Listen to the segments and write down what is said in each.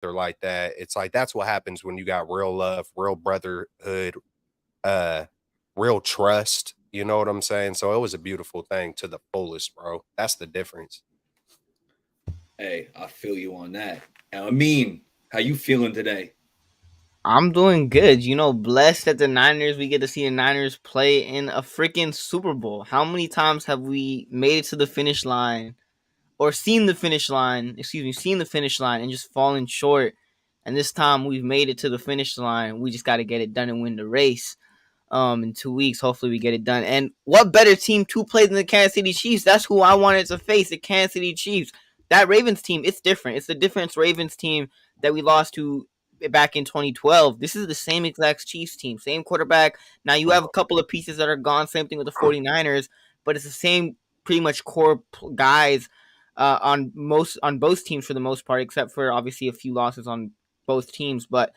They're like that. It's like that's what happens when you got real love, real brotherhood, uh, real trust. You know what I'm saying? So it was a beautiful thing to the fullest, bro. That's the difference. Hey, I feel you on that. I mean, how you feeling today? I'm doing good. Blessed that the Niners, we get to see the Niners play in a freaking Super Bowl. How many times have we made it to the finish line or seen the finish line, seen the finish line and just fallen short? And this time we've made it to the finish line. We just got to get it done and win the race. In 2 weeks, hopefully we get it done. And what better team to play than the Kansas City Chiefs? That's who I wanted to face, the Kansas City Chiefs. That Ravens team, it's different. It's the different Ravens team that we lost to back in 2012. This is the same exact Chiefs team, same quarterback. Now you have a couple of pieces that are gone, same thing with the 49ers, but it's the same pretty much core guys on both teams for the most part, except for obviously a few losses on both teams. But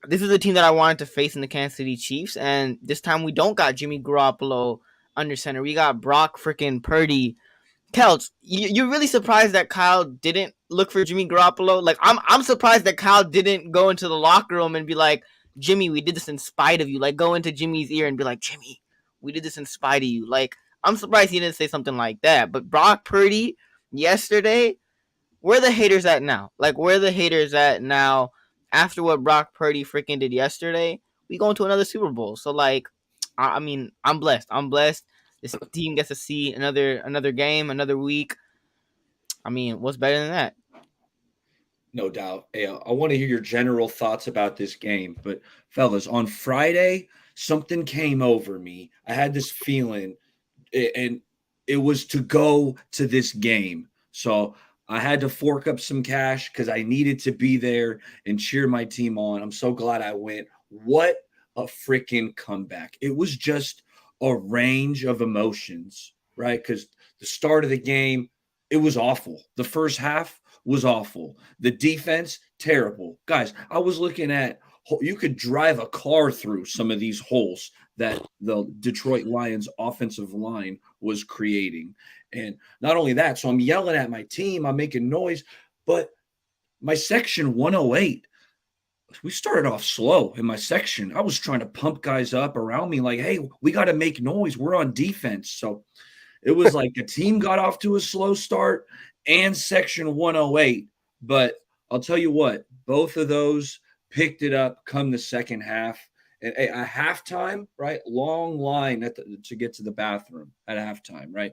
this is a team that I wanted to face in the Kansas City Chiefs, and this time we don't got Jimmy Garoppolo under center. We got Brock freaking Purdy. Kels, you're really surprised that Kyle didn't look for Jimmy Garoppolo? Like, I'm surprised that Kyle didn't go into the locker room and be like, Jimmy, we did this in spite of you. Like, go into Jimmy's ear and be like, Jimmy, we did this in spite of you. Like, I'm surprised he didn't say something like that. But Brock Purdy yesterday, where the haters at now? Like, where the haters at now after what Brock Purdy freaking did yesterday? We going to another Super Bowl. So, like, I mean, I'm blessed. I'm blessed. This team gets to see another game, another week. I mean, what's better than that? No doubt. Hey, I want to hear your general thoughts about this game. But, fellas, on Friday, something came over me. I had this feeling, and it was to go to this game. So I had to fork up some cash because I needed to be there and cheer my team on. I'm so glad I went. What a freaking comeback. It was just a range of emotions, right? Because the start of the game, it was awful. The first half was awful. The defense, terrible. Guys, I was looking at you could drive a car through some of these holes that the Detroit Lions offensive line was creating. And not only that, so I'm yelling at my team, I'm making noise, but my section 108, we started off slow in my section. I was trying to pump guys up around me like, hey, we got to make noise. We're on defense. So it was like the team got off to a slow start and section 108. But I'll tell you what, both of those picked it up come the second half. And at halftime, right? Long line to get to the bathroom at halftime, right?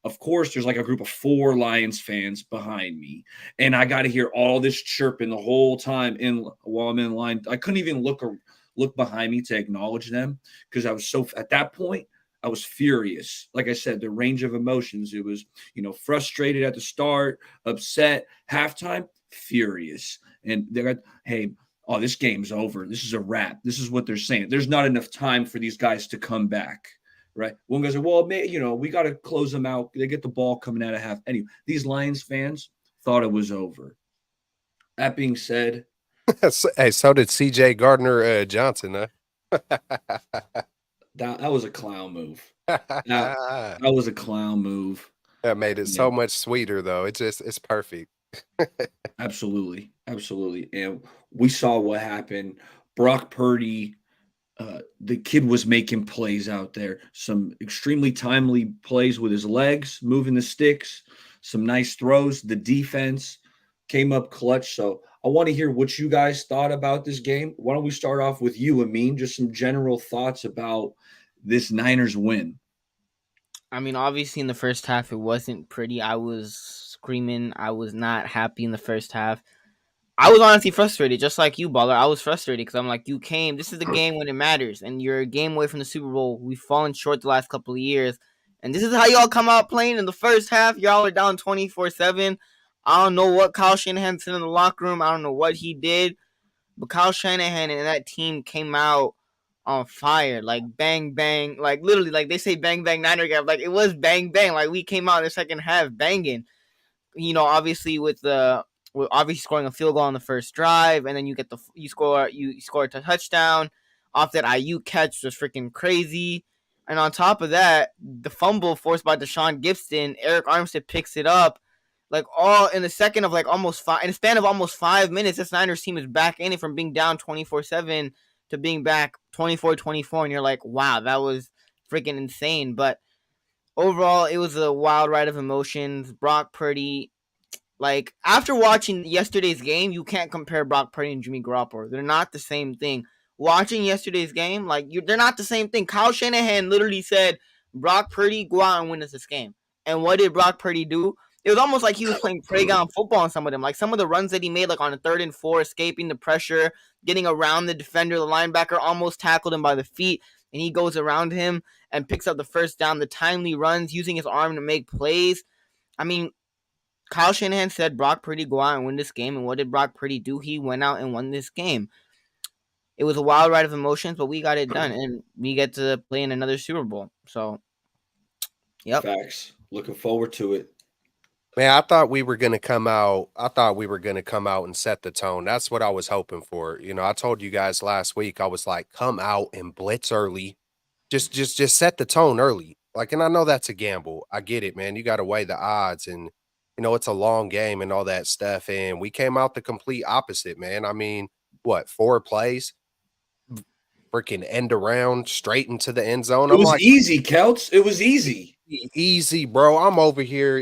Of course, there's like a group of 4 Lions fans behind me, and I got to hear all this chirping the whole time in while I'm in line. I couldn't even look behind me to acknowledge them because I was so at that point I was furious. Like I said, the range of emotions. It was, frustrated at the start, upset, halftime, furious. And they got, hey, oh, this game's over. This is a wrap. This is what they're saying. There's not enough time for these guys to come back. Right. One guy said, well, we got to close them out. They get the ball coming out of half. Anyway, these Lions fans thought it was over. That being said, Hey, so did C.J. Gardner Johnson, huh? that was a clown move. That was a clown move. That made it And so much sweeter, though. It's perfect. absolutely, absolutely. And we saw what happened. Brock Purdy, the kid was making plays out there. Some extremely timely plays with his legs, moving the sticks, some nice throws. The defense came up clutch. So I want to hear what you guys thought about this game. Why don't we start off with you, Amin? Just some general thoughts about this Niners win. I mean, obviously in the first half it wasn't pretty. I was screaming. I was not happy in the first half. I was honestly frustrated, just like you, baller. I was frustrated because I'm like, you came. This is the game when it matters, and you're a game away from the Super Bowl. We've fallen short the last couple of years, and this is how y'all come out playing in the first half. Y'all are down 24-7. I don't know what Kyle Shanahan said in the locker room. I don't know what he did, but Kyle Shanahan and that team came out on fire, like bang bang, like literally, like they say bang bang Niner gap, like it was bang bang. Like we came out in the second half banging. Obviously with the with obviously scoring a field goal on the first drive, and then you score a touchdown off that IU catch was freaking crazy. And on top of that, the fumble forced by Deshaun Gibson, Eric Armstead picks it up. Like all in the second of like almost five in a span of almost 5 minutes, this Niners team is back in it from being down 24-7 to being back 24-24, and you're like, wow, that was freaking insane. But overall, it was a wild ride of emotions. Brock Purdy, like after watching yesterday's game, you can't compare Brock Purdy and Jimmy Garoppolo. They're not the same thing. Watching yesterday's game, they're not the same thing. Kyle Shanahan literally said, "Brock Purdy, go out and win us this game." And what did Brock Purdy do? It was almost like he was playing playground football on some of them. Like some of the runs that he made, like on a 3rd and 4, escaping the pressure, getting around the defender, the linebacker almost tackled him by the feet, and he goes around him and picks up the first down. The timely runs, using his arm to make plays. I mean, Kyle Shanahan said Brock Purdy go out and win this game, and what did Brock Purdy do? He went out and won this game. It was a wild ride of emotions, but we got it done, and we get to play in another Super Bowl. So, yep. Facts. Looking forward to it. Man, I thought we were gonna come out. I thought we were gonna come out and set the tone. That's what I was hoping for. You know, I told you guys last week. I was like, come out and blitz early. Just set the tone early. Like, and I know that's a gamble. I get it, man. You got to weigh the odds, and it's a long game and all that stuff. And we came out the complete opposite, man. I mean, what 4 plays? Freaking end around straight into the end zone. It was easy, Celts. It was easy. Easy, bro. I'm over here.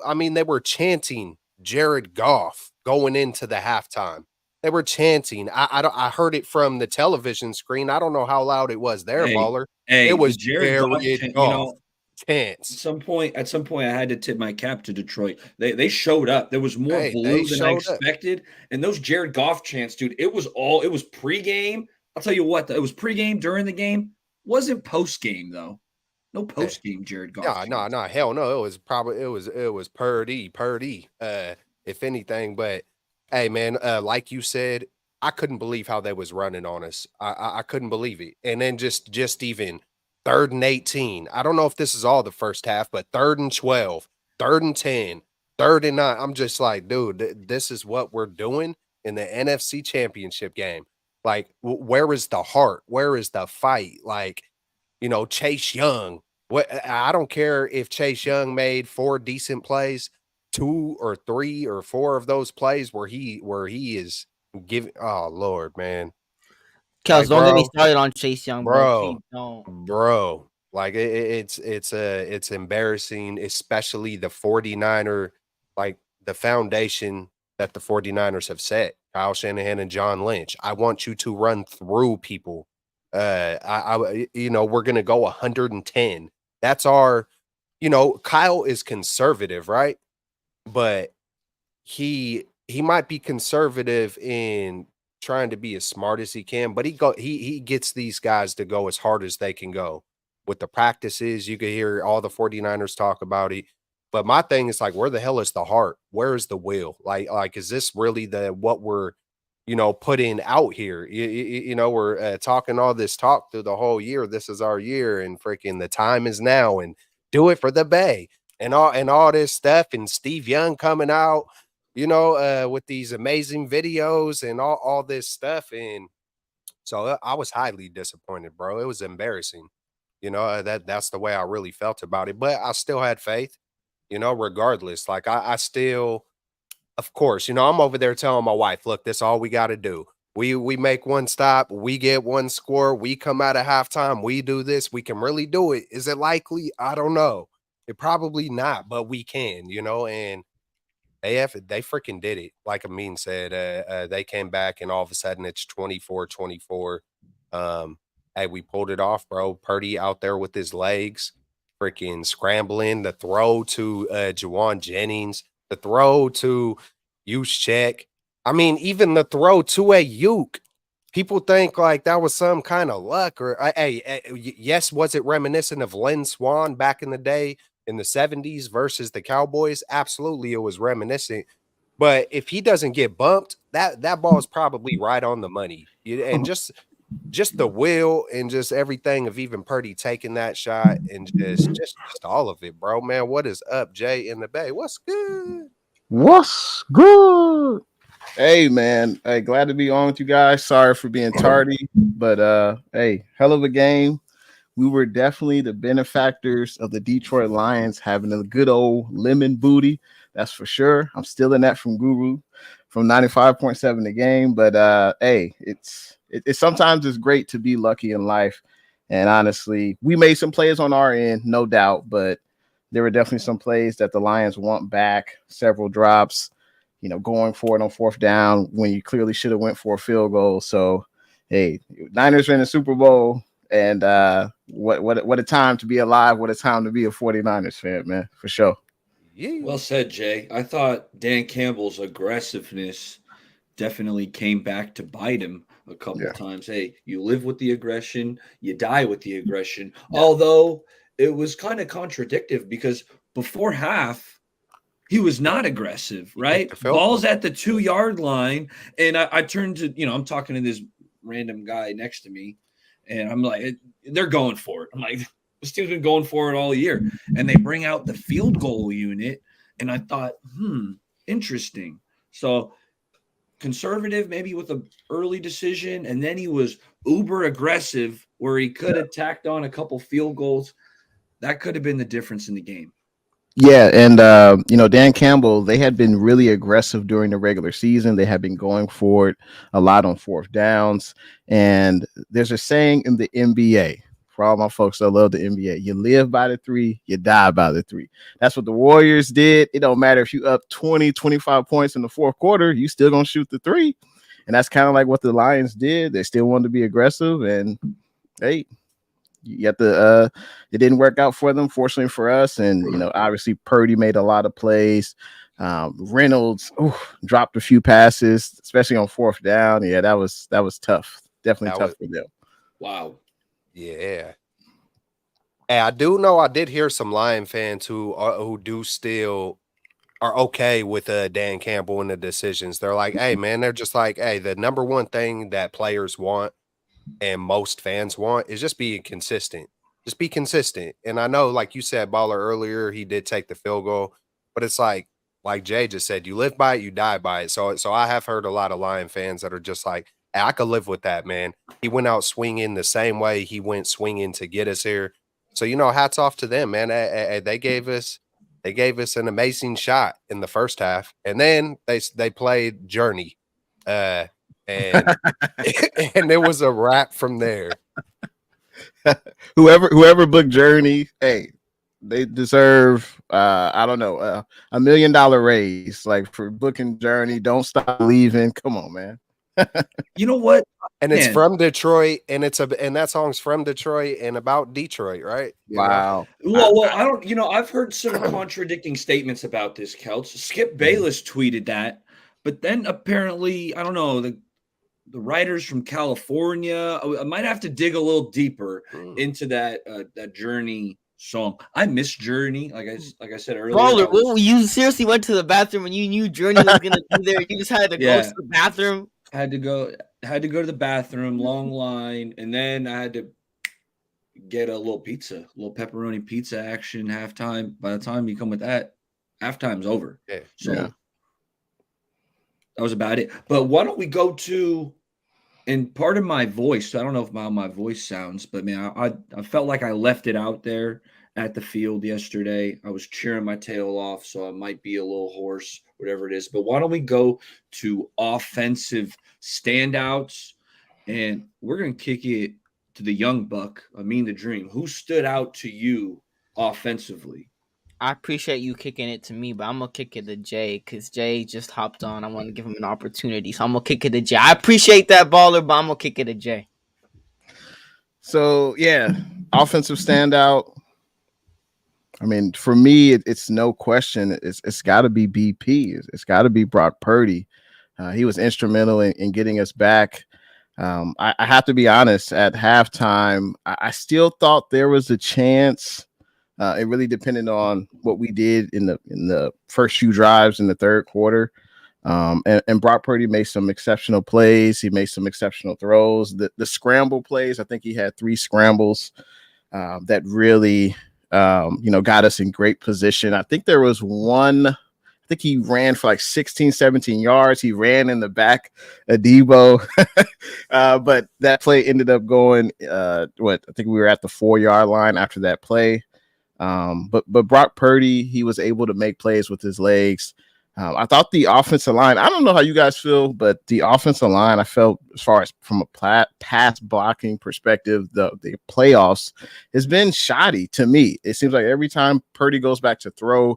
I mean, they were chanting Jared Goff going into the halftime. They were chanting. I heard it from the television screen. I don't know how loud it was there, baller. It was Jared Goff. Chance. At some point, I had to tip my cap to Detroit. They showed up. There was more blue than I expected, and those Jared Goff chants, dude. It was pregame. I'll tell you what, it was pregame during the game. Wasn't postgame though. No postgame Jared Goff. No, hell no. It was Purdy. If anything, but hey, man, like you said, I couldn't believe how they was running on us. I couldn't believe it. And then just even 3rd and 18. I don't know if this is all the first half, but 3rd and 12, 3rd and 10, 3rd and 9. I'm just like, dude, this is what we're doing in the NFC Championship game. Like, where is the heart? Where is the fight? Like, Chase Young. I don't care if Chase Young made 4 decent plays, 2 or 3 or 4 of those plays where he is giving. Oh Lord, man. Kels, don't get me started on Chase Young, bro. Bro. Like it's embarrassing, especially the 49er, like the foundation that the 49ers have set. Kyle Shanahan and John Lynch. I want you to run through people. We're going to go 110. That's our, Kyle is conservative, right? But he might be conservative in trying to be as smart as he can, but he gets these guys to go as hard as they can go with the practices. You can hear all the 49ers talk about it. But my thing is like, where the hell is the heart? Where is the will? Like, is this really what we're, putting out here? We're talking all this talk through the whole year. This is our year, and freaking the time is now, and do it for the Bay, and all this stuff. And Steve Young coming out, with these amazing videos and all this stuff. And so I was highly disappointed, bro. It was embarrassing. That's the way I really felt about it. But I still had faith. Regardless, like I still, of course, I'm over there telling my wife, look, this is all we got to do. We make one stop, we get one score, we come out of halftime, we do this, we can really do it. Is it likely? I don't know. It probably not, but we can, and they freaking did it. Like Amin said, they came back and all of a sudden it's 24-24. Hey, we pulled it off, bro. Purdy out there with his legs. Freaking scrambling, the throw to Juwan Jennings, the throw to Juszczyk. I mean, even the throw to Ayuk. People think like that was some kind of luck or yes, was it reminiscent of Lynn Swann back in the day in the 70s versus the Cowboys? Absolutely, it was reminiscent. But if he doesn't get bumped, that ball is probably right on the money. And just the will and just everything of even Purdy taking that shot and just all of it, bro, man. What is up, Jay in the Bay? What's good? What's good? Hey, man. Hey, glad to be on with you guys. Sorry for being tardy, but hey, hell of a game. We were definitely the benefactors of the Detroit Lions having a good old lemon booty. That's for sure. I'm stealing that from Guru from 95.7 the game. But hey, it's sometimes it's great to be lucky in life. And honestly, we made some plays on our end, no doubt, but there were definitely some plays that the Lions want back, several drops, going for it on fourth down when you clearly should have went for a field goal. So, hey, Niners are in the Super Bowl, and what a time to be alive. What a time to be a 49ers fan, man, for sure. Yeah. Well said, Jay. I thought Dan Campbell's aggressiveness definitely came back to bite him a couple times. Hey, you live with the aggression, you die with the aggression. Yeah. Although it was kind of contradictive because before half, he was not aggressive, right? Ball's at the 2-yard line. And I turned to, I'm talking to this random guy next to me, and I'm like, they're going for it. I'm like, this team's been going for it all year. And they bring out the field goal unit. And I thought, interesting. So conservative, maybe with an early decision. And then he was uber aggressive where he could have tacked on a couple field goals. That could have been the difference in the game. Yeah, and Dan Campbell, they had been really aggressive during the regular season. They had been going for it a lot on fourth downs. And there's a saying in the NBA, for all my folks that love the NBA, you live by the 3, you die by the 3. That's what the Warriors did. It don't matter if you up 20, 25 points in the fourth quarter, you still gonna shoot the 3. And that's kind of like what the Lions did. They still wanted to be aggressive, and hey, you have to it didn't work out for them, fortunately for us. And obviously Purdy made a lot of plays. Reynolds dropped a few passes, especially on fourth down. Yeah, that was tough. Definitely tough for them. Wow. Yeah. Hey, I did hear some Lion fans who do still are okay with Dan Campbell and the decisions. They're like, hey man, they're just like, hey, the number one thing that players want and most fans want is just being consistent. Just be consistent. And I know, like you said, Baller earlier, he did take the field goal, but it's like Jay just said, you live by it, you die by it. So I have heard a lot of Lion fans that are just like, hey, I could live with that, man. He went out swinging the same way he went swinging to get us here. So hats off to them, man. They gave us an amazing shot in the first half, and then they played Journey. And and it was a wrap from there. Whoever booked Journey, hey, they deserve I don't know, $1 million raise, like, for booking Journey. Don't stop believing. Come on, man. You know what? And it's from Detroit, and that song's from Detroit and about Detroit, right? Wow. Well, I don't. I've heard some contradicting statements about this, Kelch. Skip Bayless tweeted that, but then apparently, I don't know, the writers from California. I might have to dig a little deeper into that Journey song. I miss Journey, like I said earlier. Baller, you seriously went to the bathroom and you knew Journey was gonna be there. You just had to go to the bathroom. Had to go to the bathroom, long line, and then I had to get a little pepperoni pizza action halftime. By the time you come with that, halftime's over. Yeah. So that was about it. But why don't we go to, and part of my voice, I don't know if how my voice sounds, but man, I felt like I left it out there at the field yesterday. I was cheering my tail off, so I might be a little hoarse, whatever it is. But why don't we go to offensive standouts, and we're going to kick it to the young buck, the Dream. Who stood out to you offensively? I appreciate you kicking it to me, but I'm going to kick it to Jay because Jay just hopped on. I want to give him an opportunity, so I'm going to kick it to Jay. I appreciate that, Baller, but I'm going to kick it to Jay. So, yeah, offensive standout. I mean, for me, it's no question. It's got to be BP. It's got to be Brock Purdy. He was instrumental in getting us back. I have to be honest. At halftime, I still thought there was a chance. It really depended on what we did in the first few drives in the third quarter. And Brock Purdy made some exceptional plays. He made some exceptional throws. The scramble plays, I think he had 3 scrambles that really got us in great position. I think there was one, I think he ran for like 16, 17 yards. He ran in the back of Debo. But that play ended up going, I think we were at the 4-yard line after that play. But Brock Purdy, he was able to make plays with his legs. I thought the offensive line, I don't know how you guys feel, but the offensive line, I felt as far as from a pass blocking perspective, the playoffs has been shoddy to me. It seems like every time Purdy goes back to throw,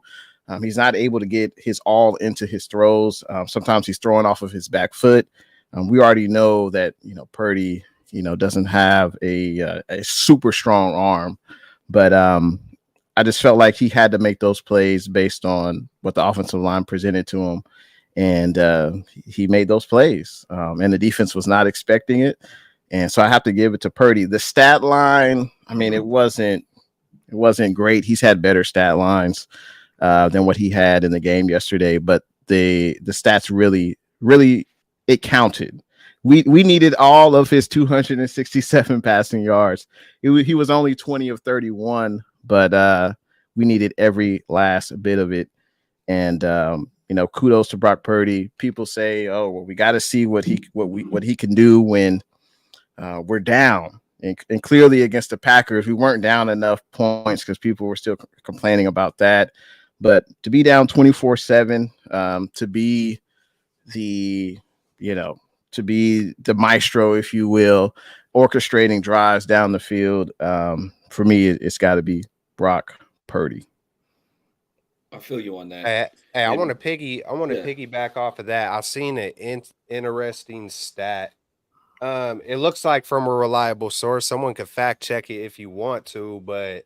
he's not able to get his all into his throws. Sometimes he's throwing off of his back foot. We already know that, Purdy, doesn't have a super strong arm, but I just felt like he had to make those plays based on what the offensive line presented to him. And he made those plays. And the defense was not expecting it. And so I have to give it to Purdy. The stat line, I mean, it wasn't great. He's had better stat lines than what he had in the game yesterday. But the stats really, it counted. We needed all of his 267 passing yards. He was only 20 of 31. But we needed every last bit of it. And kudos to Brock Purdy. People say, "Oh, well, we got to see what he can do when we're down." And clearly against the Packers, we weren't down enough points because people were still complaining about that. But to be down 24-7, to be the maestro, if you will, orchestrating drives down the field. For me, it's got to be Brock Purdy. I feel you on that. Hey, I want to piggyback off of that. I seen an interesting stat. It looks like from a reliable source. Someone could fact check it if you want to, but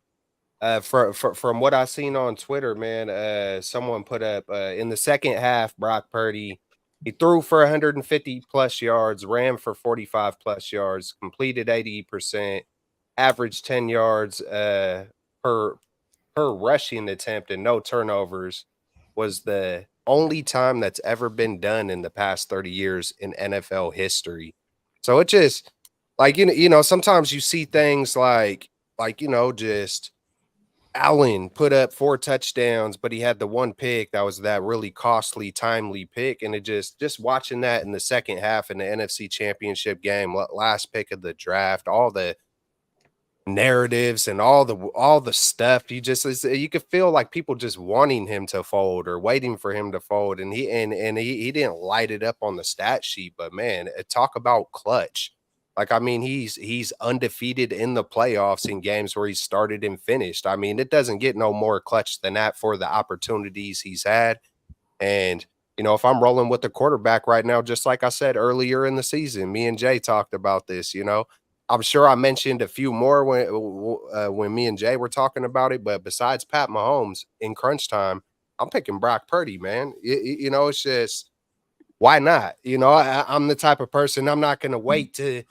from what I seen on Twitter, man, someone put up in the second half, Brock Purdy, he threw for 150 plus yards, ran for 45 plus yards, completed 80%, averaged 10 yards per rushing attempt and no turnovers. Was the only time that's ever been done in the past 30 years in NFL history. So it just like sometimes you see things like just Allen put up 4 touchdowns, but he had the one pick that was that really costly, timely pick, and it just watching that in the second half in the NFC Championship game, last pick of the draft, all the narratives and all the stuff, you could feel like people just wanting him to fold or waiting for him to fold, and he didn't light it up on the stat sheet, but man, talk about clutch. Like, I mean, he's undefeated in the playoffs in games where he started and finished. I mean, it doesn't get no more clutch than that for the opportunities he's had. And, if I'm rolling with the quarterback right now, just like I said earlier in the season, me and Jay talked about this, I'm sure I mentioned a few more when me and Jay were talking about it, but besides Pat Mahomes in crunch time, I'm picking Brock Purdy, man. It's just, why not? I'm the type of person, I'm not going to wait to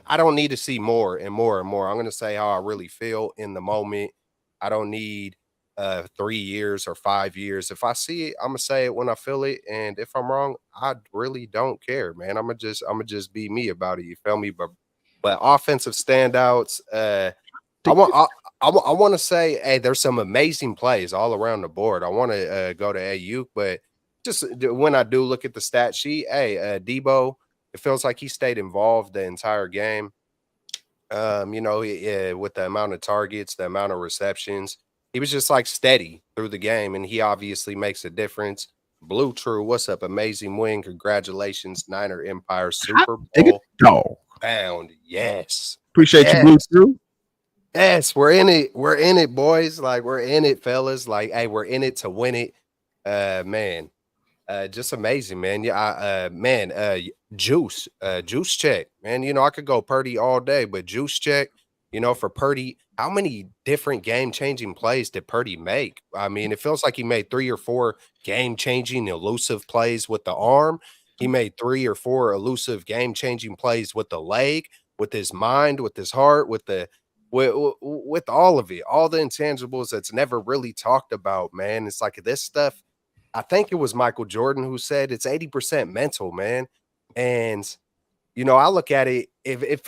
I don't need to see more and more and more. I'm going to say how I really feel in the moment. I don't need 3 years or 5 years. If I see it, I'm going to say it when I feel it. And if I'm wrong, I really don't care, man. I'm gonna just be me about it. You feel me? But offensive standouts, I want to say, hey, there's some amazing plays all around the board. I want to go to Ayuk, but just when I do look at the stat sheet, hey, Debo, it feels like he stayed involved the entire game. With the amount of targets, the amount of receptions, he was just like steady through the game, and he obviously makes a difference. Blue True, what's up? Amazing win. Congratulations, Niner Empire Super Bowl bound. Yes. Appreciate you, Blue True. Yes, we're in it. We're in it, boys. Like, we're in it, fellas. Like, hey, we're in it to win it. Man. Just amazing, man. Yeah, Juice check, man. I could go Purdy all day, but Juice check, for Purdy, how many different game-changing plays did Purdy make? I mean, it feels like he made 3 or 4 game-changing, elusive plays with the arm. He made 3 or 4 elusive, game-changing plays with the leg, with his mind, with his heart, with all of it, all the intangibles that's never really talked about, man. It's like this stuff. I think it was Michael Jordan who said it's 80% mental, man. And I look at it, if it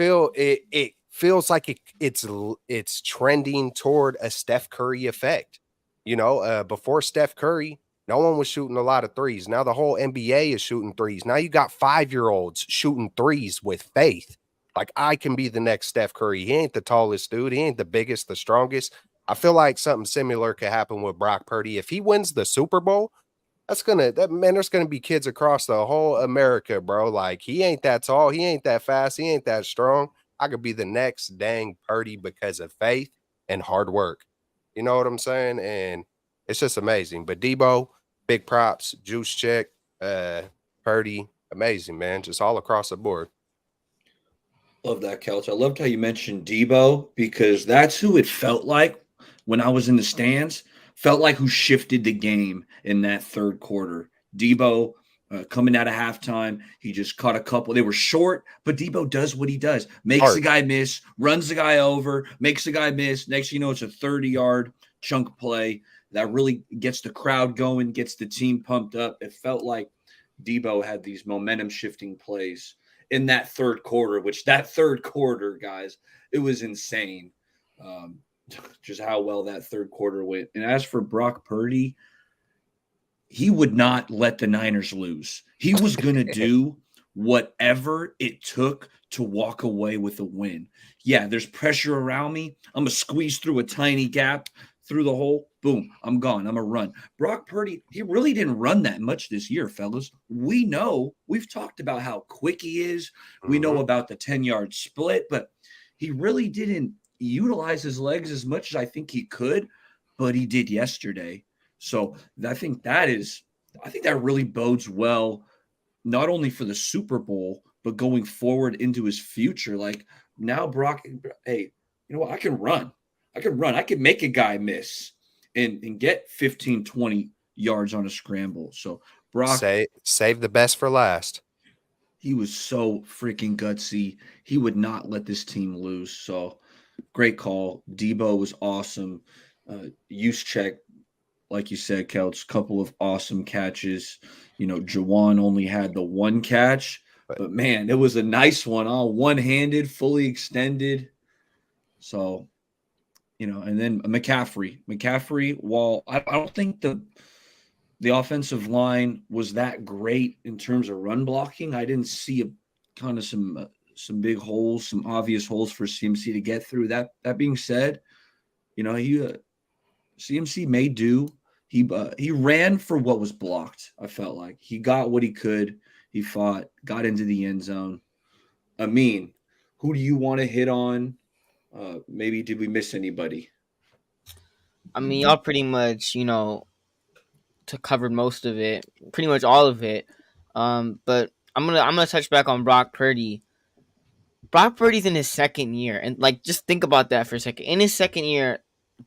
feels like it's trending toward a Steph Curry effect. Before Steph Curry, no one was shooting a lot of threes. Now the whole NBA is shooting threes. Now you got 5-year-olds shooting threes with faith. Like, I can be the next Steph Curry. He ain't the tallest dude. He ain't the biggest, the strongest. I feel like something similar could happen with Brock Purdy. If he wins the Super Bowl, there's gonna be kids across the whole America, bro. Like he ain't that tall, he ain't that fast, he ain't that strong. I could be the next dang Purdy because of faith and hard work. You know what I'm saying? And it's just amazing. But Debo, big props, juice check, Purdy, amazing, man. Just all across the board. Love that, Kelch. I loved how you mentioned Debo because that's who it felt like when I was in the stands. Felt like who shifted the game in that third quarter. Debo coming out of halftime, he just caught a couple. They were short, but Debo does what he does: makes the guy miss, runs the guy over, makes the guy miss. Next, thing you know, it's a 30-yard chunk play that really gets the crowd going, gets the team pumped up. It felt like Debo had these momentum shifting plays in that third quarter, which that third quarter, guys, it was insane. Just how well that third quarter went. And as for Brock Purdy, he would not let the Niners lose. He was going to do whatever it took to walk away with a win. Yeah, there's pressure around me. I'm going to squeeze through a tiny gap through the hole. Boom, I'm gone. I'm going to run. Brock Purdy, he really didn't run that much this year, fellas. We know, we've talked about how quick he is. We know about the 10-yard split, but he really didn't utilize his legs as much as I think he could, but he did yesterday. So I think that really bodes well, not only for the Super Bowl, but going forward into his future. Like now Brock, hey, you know what? I can run. I can make a guy miss and get 15, 20 yards on a scramble. So Brock, save the best for last. He was so freaking gutsy. He would not let this team lose. So great call. Debo was awesome. Use check, like you said, Kelch, couple of awesome catches. You know, Jawan only had the one catch, but man, it was a nice one. All one-handed, fully extended. So, you know, and then McCaffrey, while I don't think the offensive line was that great in terms of run blocking, I didn't see some big holes, some obvious holes for CMC to get through. That being said, you know, CMC may do. He ran for what was blocked. I felt like he got what he could. He fought, got into the end zone. Amin, who do you want to hit on? Maybe did we miss anybody? I mean, y'all pretty much, covered most of it, pretty much all of it. But I'm gonna touch back on Brock Purdy. Brock Purdy's in his second year, and just think about that for a second. In his second year,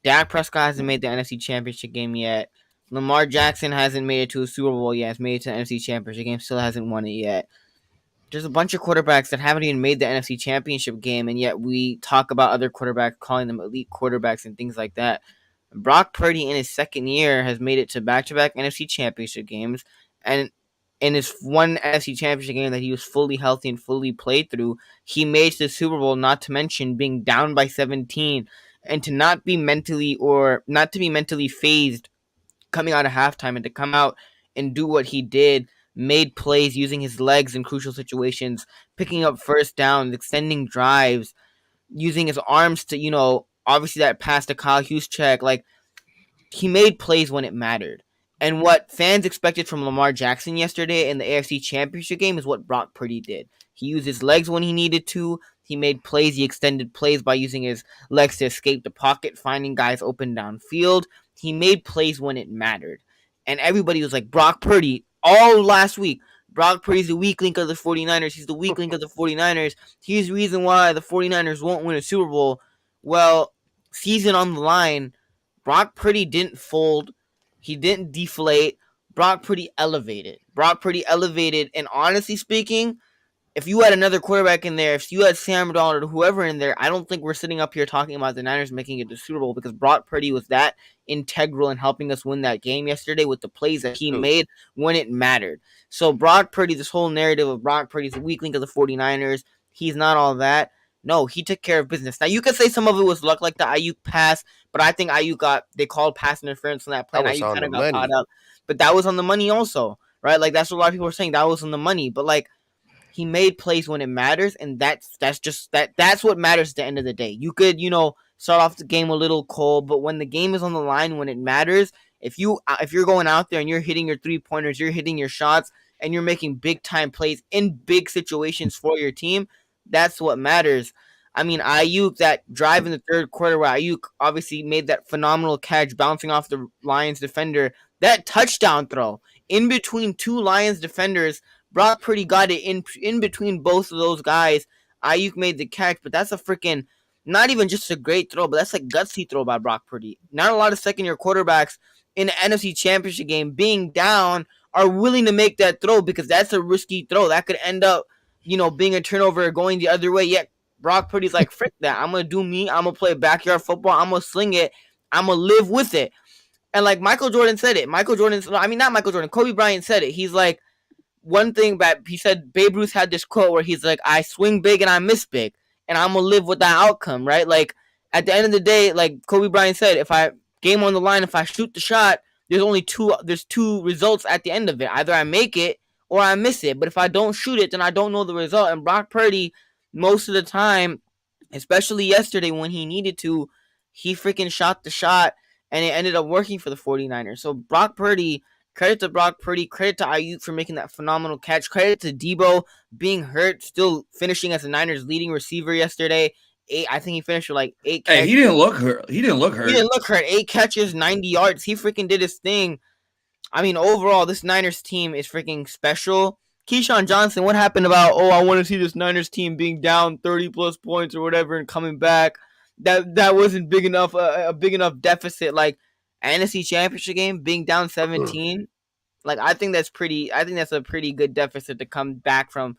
Dak Prescott hasn't made the NFC Championship game yet. Lamar Jackson hasn't made it to a Super Bowl yet. Has made it to the NFC Championship game, still hasn't won it yet. There's a bunch of quarterbacks that haven't even made the NFC Championship game, and yet we talk about other quarterbacks, calling them elite quarterbacks and things like that. Brock Purdy in his second year has made it to back-to-back NFC Championship games, and in his one NFC Championship game that he was fully healthy and fully played through, he made the Super Bowl, not to mention being down by 17, and to not be mentally phased coming out of halftime, and to come out and do what he did, made plays using his legs in crucial situations, picking up first downs, extending drives, using his arms to, obviously that pass to Kyle Juszczyk, he made plays when it mattered. And what fans expected from Lamar Jackson yesterday in the AFC Championship game is what Brock Purdy did. He used his legs when he needed to. He made plays. He extended plays by using his legs to escape the pocket, finding guys open downfield. He made plays when it mattered. And everybody was like, Brock Purdy, all last week, Brock Purdy's the weak link of the 49ers. He's the weak link of the 49ers. He's the reason why the 49ers won't win a Super Bowl. Well, season on the line, Brock Purdy didn't fold. He didn't deflate. Brock Purdy elevated. And honestly speaking, if you had another quarterback in there, if you had Sam Darnold or whoever in there, I don't think we're sitting up here talking about the Niners making it to the Super Bowl, because Brock Purdy was that integral in helping us win that game yesterday with the plays that he made when it mattered. So Brock Purdy, this whole narrative of Brock Purdy's the weak link of the 49ers, he's not all that. No, he took care of business. Now, you could say some of it was luck, like the Ayuk pass, but I think they called pass interference on that play, and Ayuk kind of got caught up. But that was on the money also, right? That's what a lot of people are saying. That was on the money. But, he made plays when it matters, and that's what matters at the end of the day. You could, start off the game a little cold, but when the game is on the line, when it matters, if you're going out there and you're hitting your 3-pointers, you're hitting your shots, and you're making big time plays in big situations for your team, that's what matters. I mean, Ayuk, that drive in the third quarter where Ayuk obviously made that phenomenal catch bouncing off the Lions defender, that touchdown throw in between two Lions defenders. Brock Purdy got it in between both of those guys. Ayuk made the catch, but that's a freaking not even just a great throw, but that's a gutsy throw by Brock Purdy. Not a lot of second-year quarterbacks in the NFC Championship game being down are willing to make that throw because that's a risky throw. That could end up, being a turnover or going the other way. Yet Brock Purdy's like, frick that. I'm going to do me. I'm going to play backyard football. I'm going to sling it. I'm going to live with it. And like Michael Jordan said it. Not Michael Jordan. Kobe Bryant said it. He's like, one thing that he said, Babe Ruth had this quote where he's like, I swing big and I miss big. And I'm going to live with that outcome, right? Like, at the end of the day, like Kobe Bryant said, if I game on the line, if I shoot the shot, there's two results at the end of it. Either I make it or I miss it. But if I don't shoot it, then I don't know the result. And Brock Purdy, most of the time, especially yesterday when he needed to, he freaking shot the shot and it ended up working for the 49ers. So credit to Brock Purdy, credit to Ayuk for making that phenomenal catch, credit to Debo being hurt, still finishing as the Niners' leading receiver yesterday. I think he finished with like 8 catches. Hey, he didn't look hurt. He didn't look hurt. 8 catches, 90 yards. He freaking did his thing. I mean, overall, this Niners team is freaking special. Keyshawn Johnson, what happened about, I want to see this Niners team being down 30-plus points or whatever and coming back? That wasn't big enough, a big enough deficit. Like, NFC Championship game being down 17. Like, I think that's a pretty good deficit to come back from.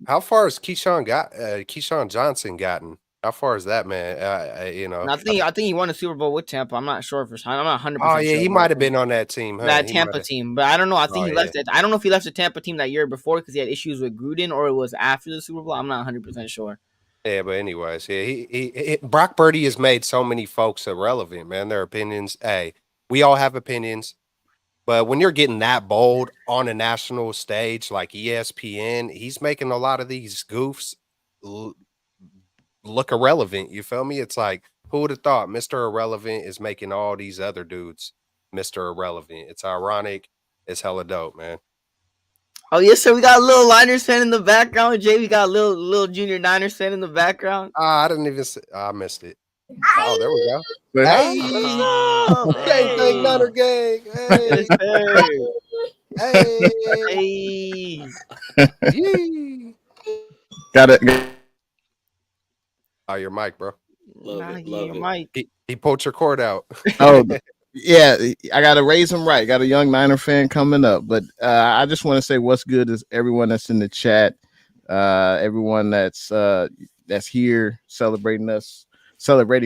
How far has Keyshawn Johnson gotten? How far is that, man? And I think he won a Super Bowl with Tampa. I'm not sure I'm not 100%. Oh yeah, sure he might have been on that team, huh? That Tampa team, but I don't know. I think he left it. I don't know if he left the Tampa team that year before because he had issues with Gruden, or it was after the Super Bowl. I'm not 100% sure. Yeah, but anyways, yeah, he Brock Purdy has made so many folks irrelevant, man. Their opinions. Hey, we all have opinions. But when you're getting that bold on a national stage like ESPN, he's making a lot of these goofs look irrelevant. You feel me? It's like, who would have thought Mr. Irrelevant is making all these other dudes Mr. Irrelevant? It's ironic. It's hella dope, man. Oh, yes, sir. We got a little Niners fan in the background. Jay, we got a little junior Niners fan in the background. I didn't even I missed it. Oh, there we go. But Hey, gang, gang, Niner gang. Hey, hey, yee. got it. Oh, your mic, bro. Love it. He pulled your cord out. Oh, yeah. I got to raise him right. Got a young Niner fan coming up. But I just want to say what's good is everyone that's in the chat, everyone that's here celebrating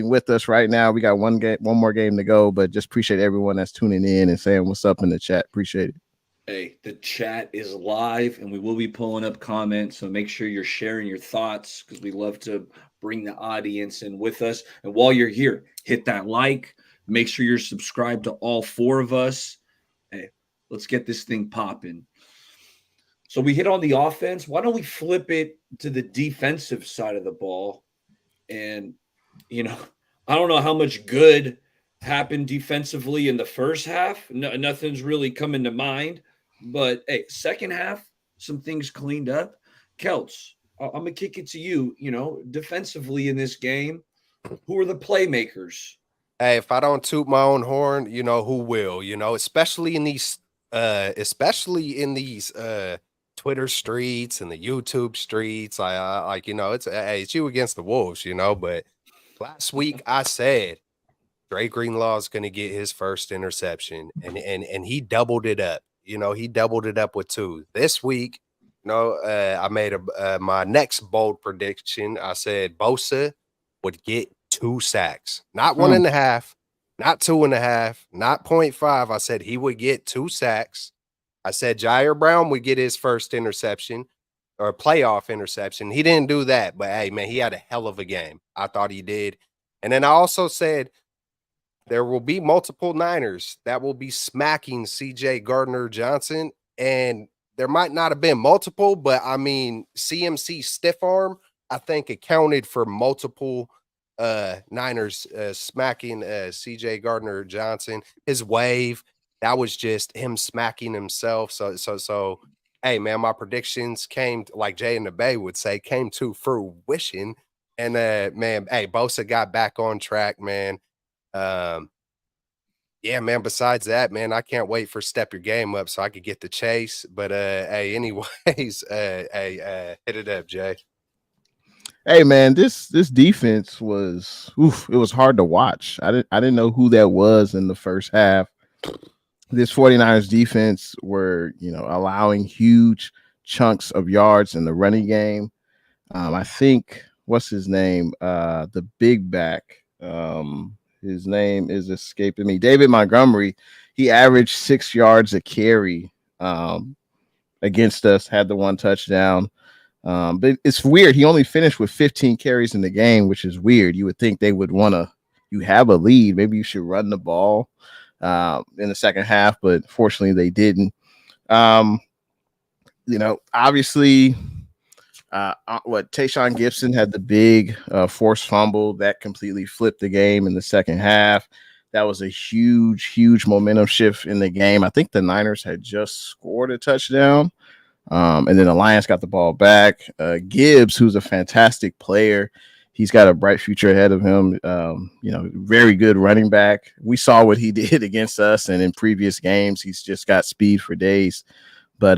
with us right now. We got one more game to go, but just appreciate everyone that's tuning in and saying what's up in the chat. Appreciate it. Hey, the chat is live and we will be pulling up comments. So make sure you're sharing your thoughts because we love to bring the audience in with us. And while you're here, hit that like. Make sure you're subscribed to all 4 of us. Hey, let's get this thing popping. So we hit on the offense. Why don't we flip it to the defensive side of the ball? And I don't know how much good happened defensively in the first half. Nothing's really coming to mind. But, hey, second half, some things cleaned up. Kelts, I'm going to kick it to you. Defensively in this game, who are the playmakers? Hey, if I don't toot my own horn, who will? Especially in these Twitter streets and the YouTube streets. It's you against the wolves, But last week I said Dre Greenlaw is going to get his first interception, and he doubled it up. He doubled it up with 2. This week, I made my next bold prediction. I said Bosa would get 2 sacks, not 1.5, not 2.5, not 0.5. I said he would get 2 sacks. I said Jair Brown would get his first interception or playoff interception. He didn't do that, but hey, man, he had a hell of a game. I thought he did. And then I also said there will be multiple Niners that will be smacking CJ Gardner-Johnson, and there might not have been multiple, but I mean, CMC stiff arm, I think accounted for multiple Niners smacking CJ Gardner Johnson. His wave, that was just him smacking himself. So hey man, my predictions came like Jay and the Bay would say, came to fruition. And man, hey, Bosa got back on track, man. Um, yeah, man. Besides that, man, I can't wait for Step Your Game Up so I could get the chase. But hey, anyways, hey, hit it up, Jay. Hey man, this defense was it was hard to watch. I didn't know who that was in the first half. This 49ers defense were, allowing huge chunks of yards in the running game. I think what's his name? The big back. His name is escaping me. David Montgomery. He averaged 6 yards a carry against us. Had the one touchdown. But it's weird. He only finished with 15 carries in the game, which is weird. You would think they would want to. You have a lead. Maybe you should run the ball in the second half, but fortunately they didn't. Obviously, Tayshaun Gibson had the big forced fumble that completely flipped the game in the second half. That was a huge, huge momentum shift in the game. I think the Niners had just scored a touchdown. And then the Lions got the ball back. Gibbs, who's a fantastic player, he's got a bright future ahead of him. Very good running back. We saw what he did against us, and in previous games, he's just got speed for days. But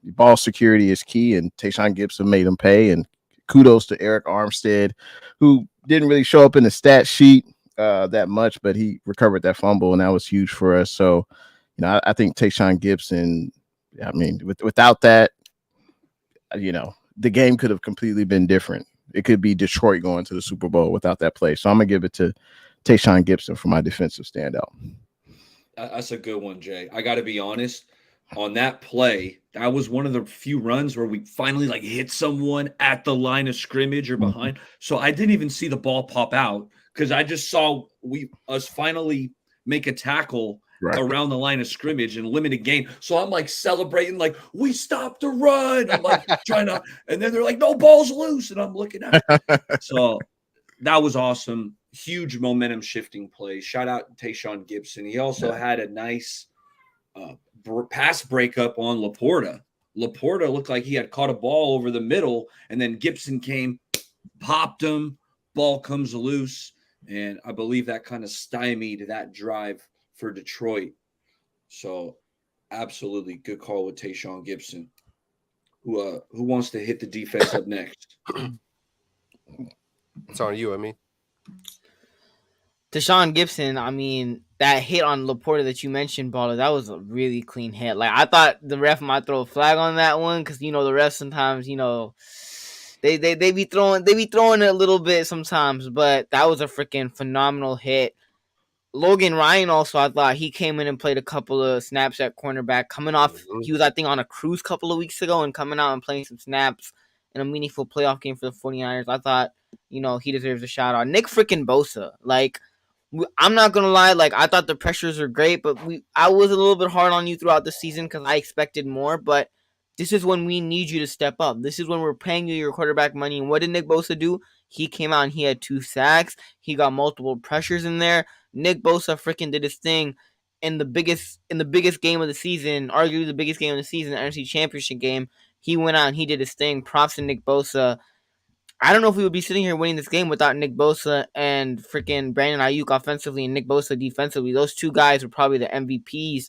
ball security is key, and Tayshaun Gibson made him pay. And kudos to Eric Armstead, who didn't really show up in the stat sheet that much, but he recovered that fumble, and that was huge for us. So, I think Tayshaun Gibson. I mean, without that, the game could have completely been different. It could be Detroit going to the Super Bowl without that play. So I'm going to give it to Tayshaun Gibson for my defensive standout. That's a good one, Jay. I got to be honest. On that play, that was one of the few runs where we finally hit someone at the line of scrimmage or behind. Mm-hmm. So I didn't even see the ball pop out because I just saw us finally make a tackle around the line of scrimmage and limited gain. So I'm celebrating, we stopped the run. I'm trying to, and then they're like, no, ball's loose. And I'm looking at it. So that was awesome. Huge momentum shifting play. Shout out to Tayshaun Gibson. He also had a nice pass breakup on Laporta. Laporta looked like he had caught a ball over the middle, and then Gibson came, popped him, ball comes loose. And I believe that kind of stymied that drive for Detroit. So absolutely good call with Tayshaun Gibson. Who wants to hit the defense up next? It's on you, I mean. Tayshaun Gibson, I mean, that hit on Laporta that you mentioned, Baller, that was a really clean hit. I thought the ref might throw a flag on that one because, the refs sometimes, they be throwing it a little bit sometimes, but that was a freaking phenomenal hit. Logan Ryan also, I thought he came in and played a couple of snaps at cornerback. Coming off, he was, I think, on a cruise a couple of weeks ago and coming out and playing some snaps in a meaningful playoff game for the 49ers. I thought, he deserves a shout out. Nick freaking Bosa. I'm not going to lie. I thought the pressures were great, but I was a little bit hard on you throughout the season because I expected more. But this is when we need you to step up. This is when we're paying you your quarterback money. And what did Nick Bosa do? He came out and he had 2 sacks. He got multiple pressures in there. Nick Bosa freaking did his thing in the biggest game of the season, arguably the biggest game of the season, the NFC Championship game. He went out and he did his thing. Props to Nick Bosa. I don't know if we would be sitting here winning this game without Nick Bosa and freaking Brandon Ayuk offensively and Nick Bosa defensively. Those 2 guys were probably the MVPs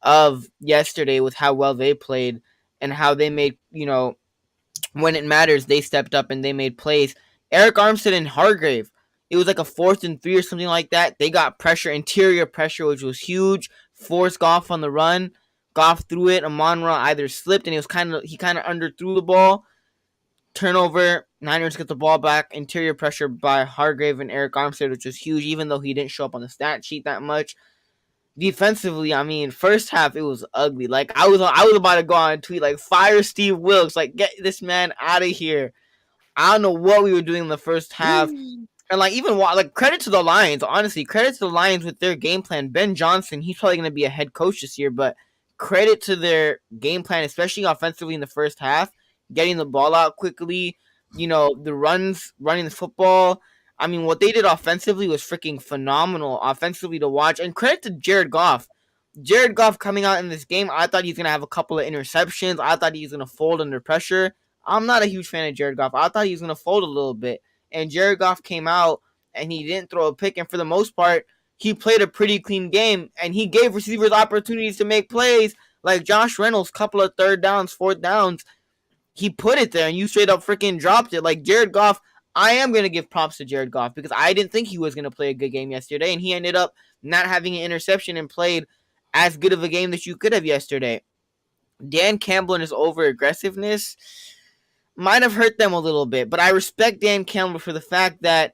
of yesterday with how well they played and how they made, when it matters, they stepped up and they made plays. Eric Armstead and Hargrave, it was like a 4th and 3 or something like that. They got pressure, interior pressure, which was huge. Forced Goff on the run. Goff threw it. Amon-Ra either slipped and he kind of underthrew the ball. Turnover. Niners get the ball back. Interior pressure by Hargrave and Eric Armstead, which was huge, even though he didn't show up on the stat sheet that much. Defensively, I mean, first half it was ugly. I was about to go on and tweet fire Steve Wilkes, get this man out of here. I don't know what we were doing in the first half. And even credit to the Lions, honestly, credit to the Lions with their game plan. Ben Johnson, he's probably going to be a head coach this year, but credit to their game plan, especially offensively in the first half, getting the ball out quickly, the running the football. I mean, what they did offensively was freaking phenomenal offensively to watch. And credit to Jared Goff. Jared Goff coming out in this game, I thought he's going to have a couple of interceptions. I thought he was going to fold under pressure. I'm not a huge fan of Jared Goff. I thought he was going to fold a little bit. And Jared Goff came out and he didn't throw a pick. And for the most part, he played a pretty clean game. And he gave receivers opportunities to make plays like Josh Reynolds, couple of third downs, fourth downs. He put it there and you straight up freaking dropped it. Like Jared Goff, I am going to give props to Jared Goff because I didn't think he was going to play a good game yesterday. And he ended up not having an interception and played as good of a game that you could have yesterday. Dan Campbell and his over aggressiveness might have hurt them a little bit, but I respect Dan Campbell for the fact that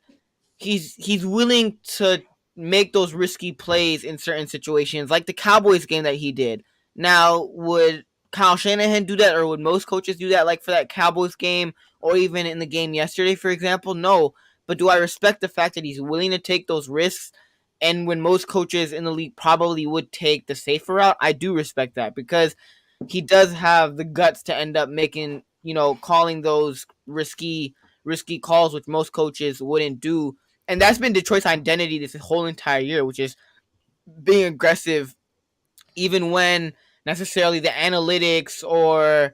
he's willing to make those risky plays in certain situations, like the Cowboys game that he did. Now, would Kyle Shanahan do that, or would most coaches do that, like for that Cowboys game, or even in the game yesterday, for example? No, but do I respect the fact that he's willing to take those risks? And when most coaches in the league probably would take the safer route, I do respect that because he does have the guts to end up making, calling those risky calls, which most coaches wouldn't do. And that's been Detroit's identity this whole entire year, which is being aggressive, even when necessarily the analytics or,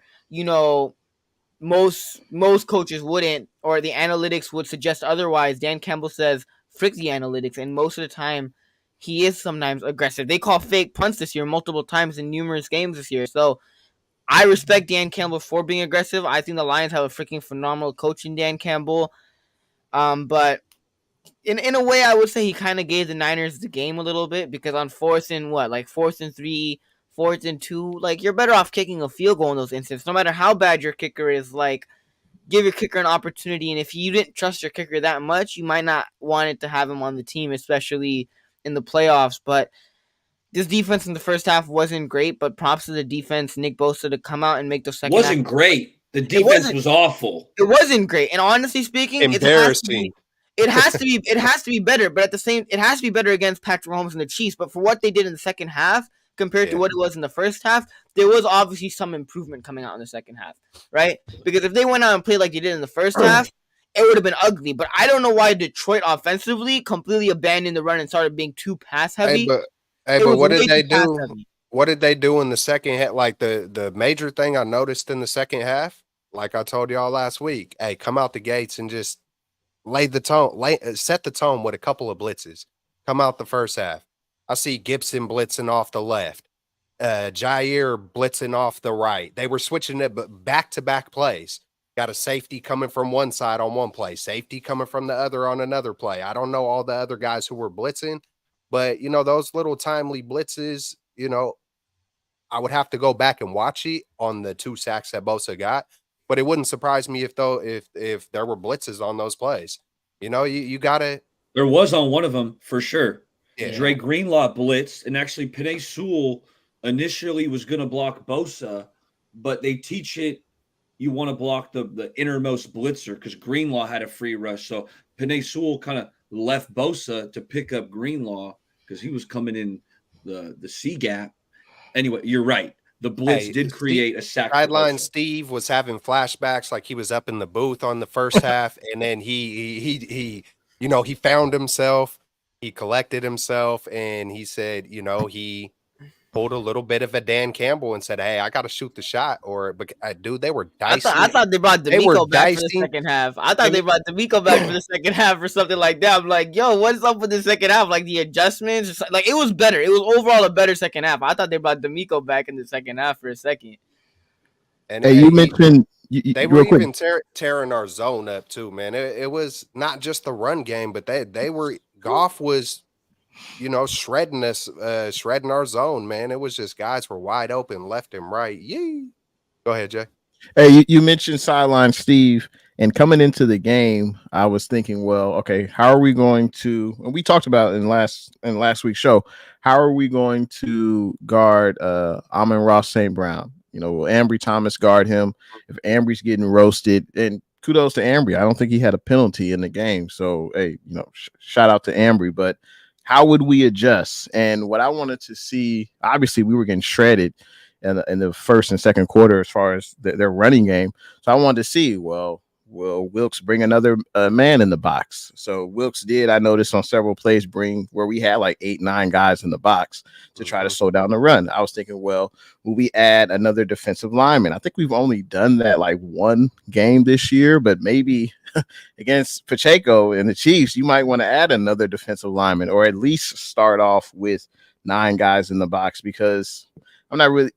most coaches wouldn't, or the analytics would suggest otherwise. Dan Campbell says, frick the analytics, and most of the time, he is sometimes aggressive. They call fake punts this year multiple times in numerous games this year. So I respect Dan Campbell for being aggressive. I think the Lions have a freaking phenomenal coach in Dan Campbell. But in a way, I would say he kind of gave the Niners the game a little bit because on fourth and 3, 4th and 2, like you're better off kicking a field goal in those instances. No matter how bad your kicker is, like give your kicker an opportunity. And if you didn't trust your kicker that much, you might not want it to have him on the team, especially in the playoffs. But this defense in the first half wasn't great, but props to the defense, Nick Bosa, to come out and make the second wasn't half. Great. The defense was awful. It wasn't great. And honestly speaking, embarrassing. It has to be better, but it has to be better against Patrick Mahomes and the Chiefs. But for what they did in the second half compared to what it was in the first half, there was obviously some improvement coming out in the second half, right? Because if they went out and played like they did in the first half, it would have been ugly. But I don't know why Detroit offensively completely abandoned the run and started being too pass heavy. Hey, but what did they do? What did they do in the second half? Like the major thing I noticed in the second half, like I told y'all last week, hey, come out the gates and just set the tone with a couple of blitzes. Come out the first half. I see Gibson blitzing off the left, Jair blitzing off the right. They were switching it, but back-to-back plays. Got a safety coming from one side on one play, safety coming from the other on another play. I don't know all the other guys who were blitzing, but, those little timely blitzes, I would have to go back and watch it on the 2 sacks that Bosa got. But it wouldn't surprise me if there were blitzes on those plays. You got to. There was on one of them for sure. Yeah. Dre Greenlaw blitzed, and actually Penei Sewell initially was going to block Bosa, but they teach it you want to block the innermost blitzer because Greenlaw had a free rush. So Penei Sewell kind of left Bosa to pick up Greenlaw because he was coming in the C gap. Anyway, you're right. The blitz did create a sack. Sideline Steve was having flashbacks like he was up in the booth on the first half, and then he found himself, he collected himself, and he said, he pulled a little bit of a Dan Campbell and said, "Hey, I got to shoot the shot." Dude, they were dicing. I thought they brought D'Amico back for the second half. I thought they brought D'Amico back for the second half or something like that. I'm like, yo, what's up with the second half? Like the adjustments, like it was better. It was overall a better second half. I thought they brought D'Amico back in the second half for a second. And you mentioned they were even tearing our zone up too, man. It was not just the run game, but Goff was. Shredding us, shredding our zone, man. It was just guys were wide open left and right. Yee. Go ahead, Jay. Hey, you mentioned sideline Steve, and coming into the game, I was thinking, well, okay, how are we going to? And we talked about in last week's show, how are we going to guard Amon-Ra St. Brown? Will Ambry Thomas guard him if Ambry's getting roasted? And kudos to Ambry. I don't think he had a penalty in the game, so hey, shout out to Ambry, but. How would we adjust? And what I wanted to see, obviously, we were getting shredded in the first and second quarter as far as their running game. So I wanted to see, well, will Wilkes bring another man in the box? So Wilkes did, I noticed on several plays, bring where we had like 8, 9 guys in the box to try to slow down the run. I was thinking, well, will we add another defensive lineman? I think we've only done that like one game this year, but maybe against Pacheco and the Chiefs, you might want to add another defensive lineman, or at least start off with 9 guys in the box, because I'm not really.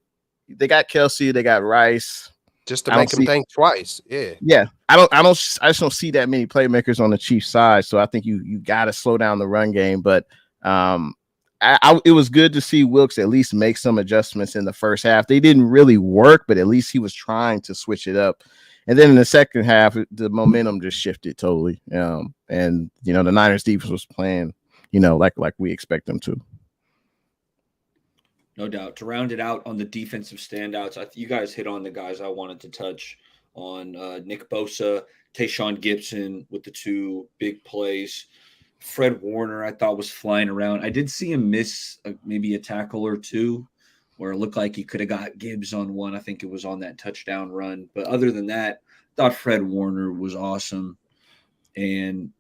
They got Kelsey, they got Rice. Just to I don't make him see. think twice. Yeah. Yeah, I just don't see that many playmakers on the Chiefs side. So I think you got to slow down the run game. But it was good to see Wilkes at least make some adjustments in the first half. They didn't really work, but at least he was trying to switch it up. And then in the second half, the momentum just shifted totally. And the Niners defense was playing, like we expect them to. No doubt. To round it out on the defensive standouts, you guys hit on the guys I wanted to touch on. Nick Bosa, Tayshaun Gibson with the 2 big plays. Fred Warner, I thought, was flying around. I did see him miss maybe a tackle or 2 where it looked like he could have got Gibbs on one. I think it was on that touchdown run. But other than that, I thought Fred Warner was awesome. And,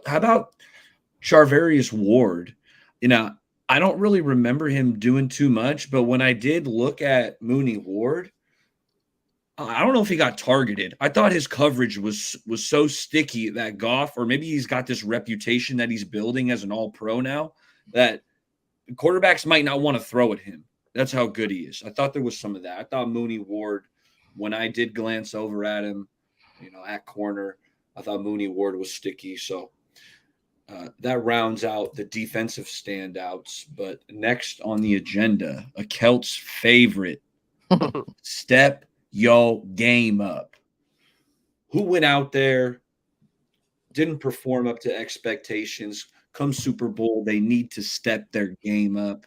how about Charvarius Ward? I don't really remember him doing too much, but when I did look at Mooney Ward, I don't know if he got targeted. I thought his coverage was so sticky that Goff, or maybe he's got this reputation that he's building as an all-pro now, that quarterbacks might not want to throw at him. That's how good he is. I thought there was some of that. I thought Mooney Ward, when I did glance over at him, at corner, I thought Mooney Ward was sticky. So that rounds out the defensive standouts. But next on the agenda, a Celt's favorite, step your game up. Who went out there, didn't perform up to expectations? Come Super Bowl, they need to step their game up.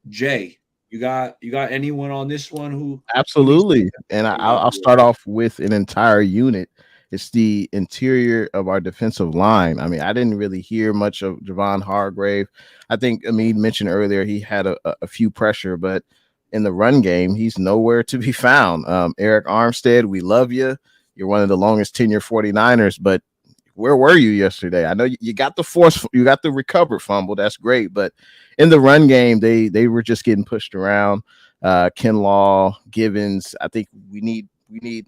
Jay, you got anyone on this one who Absolutely. And I'll start off with an entire unit. It's the interior of our defensive line. I mean, I didn't really hear much of Javon Hargrave. I think Amid mentioned earlier he had a few pressure, but in the run game, he's nowhere to be found. Eric Armstead, we love you. You're one of the longest tenure 49ers, but where were you yesterday? I know you got the recovered fumble. That's great. But in the run game, they were just getting pushed around. Kinlaw, Givens. I think we need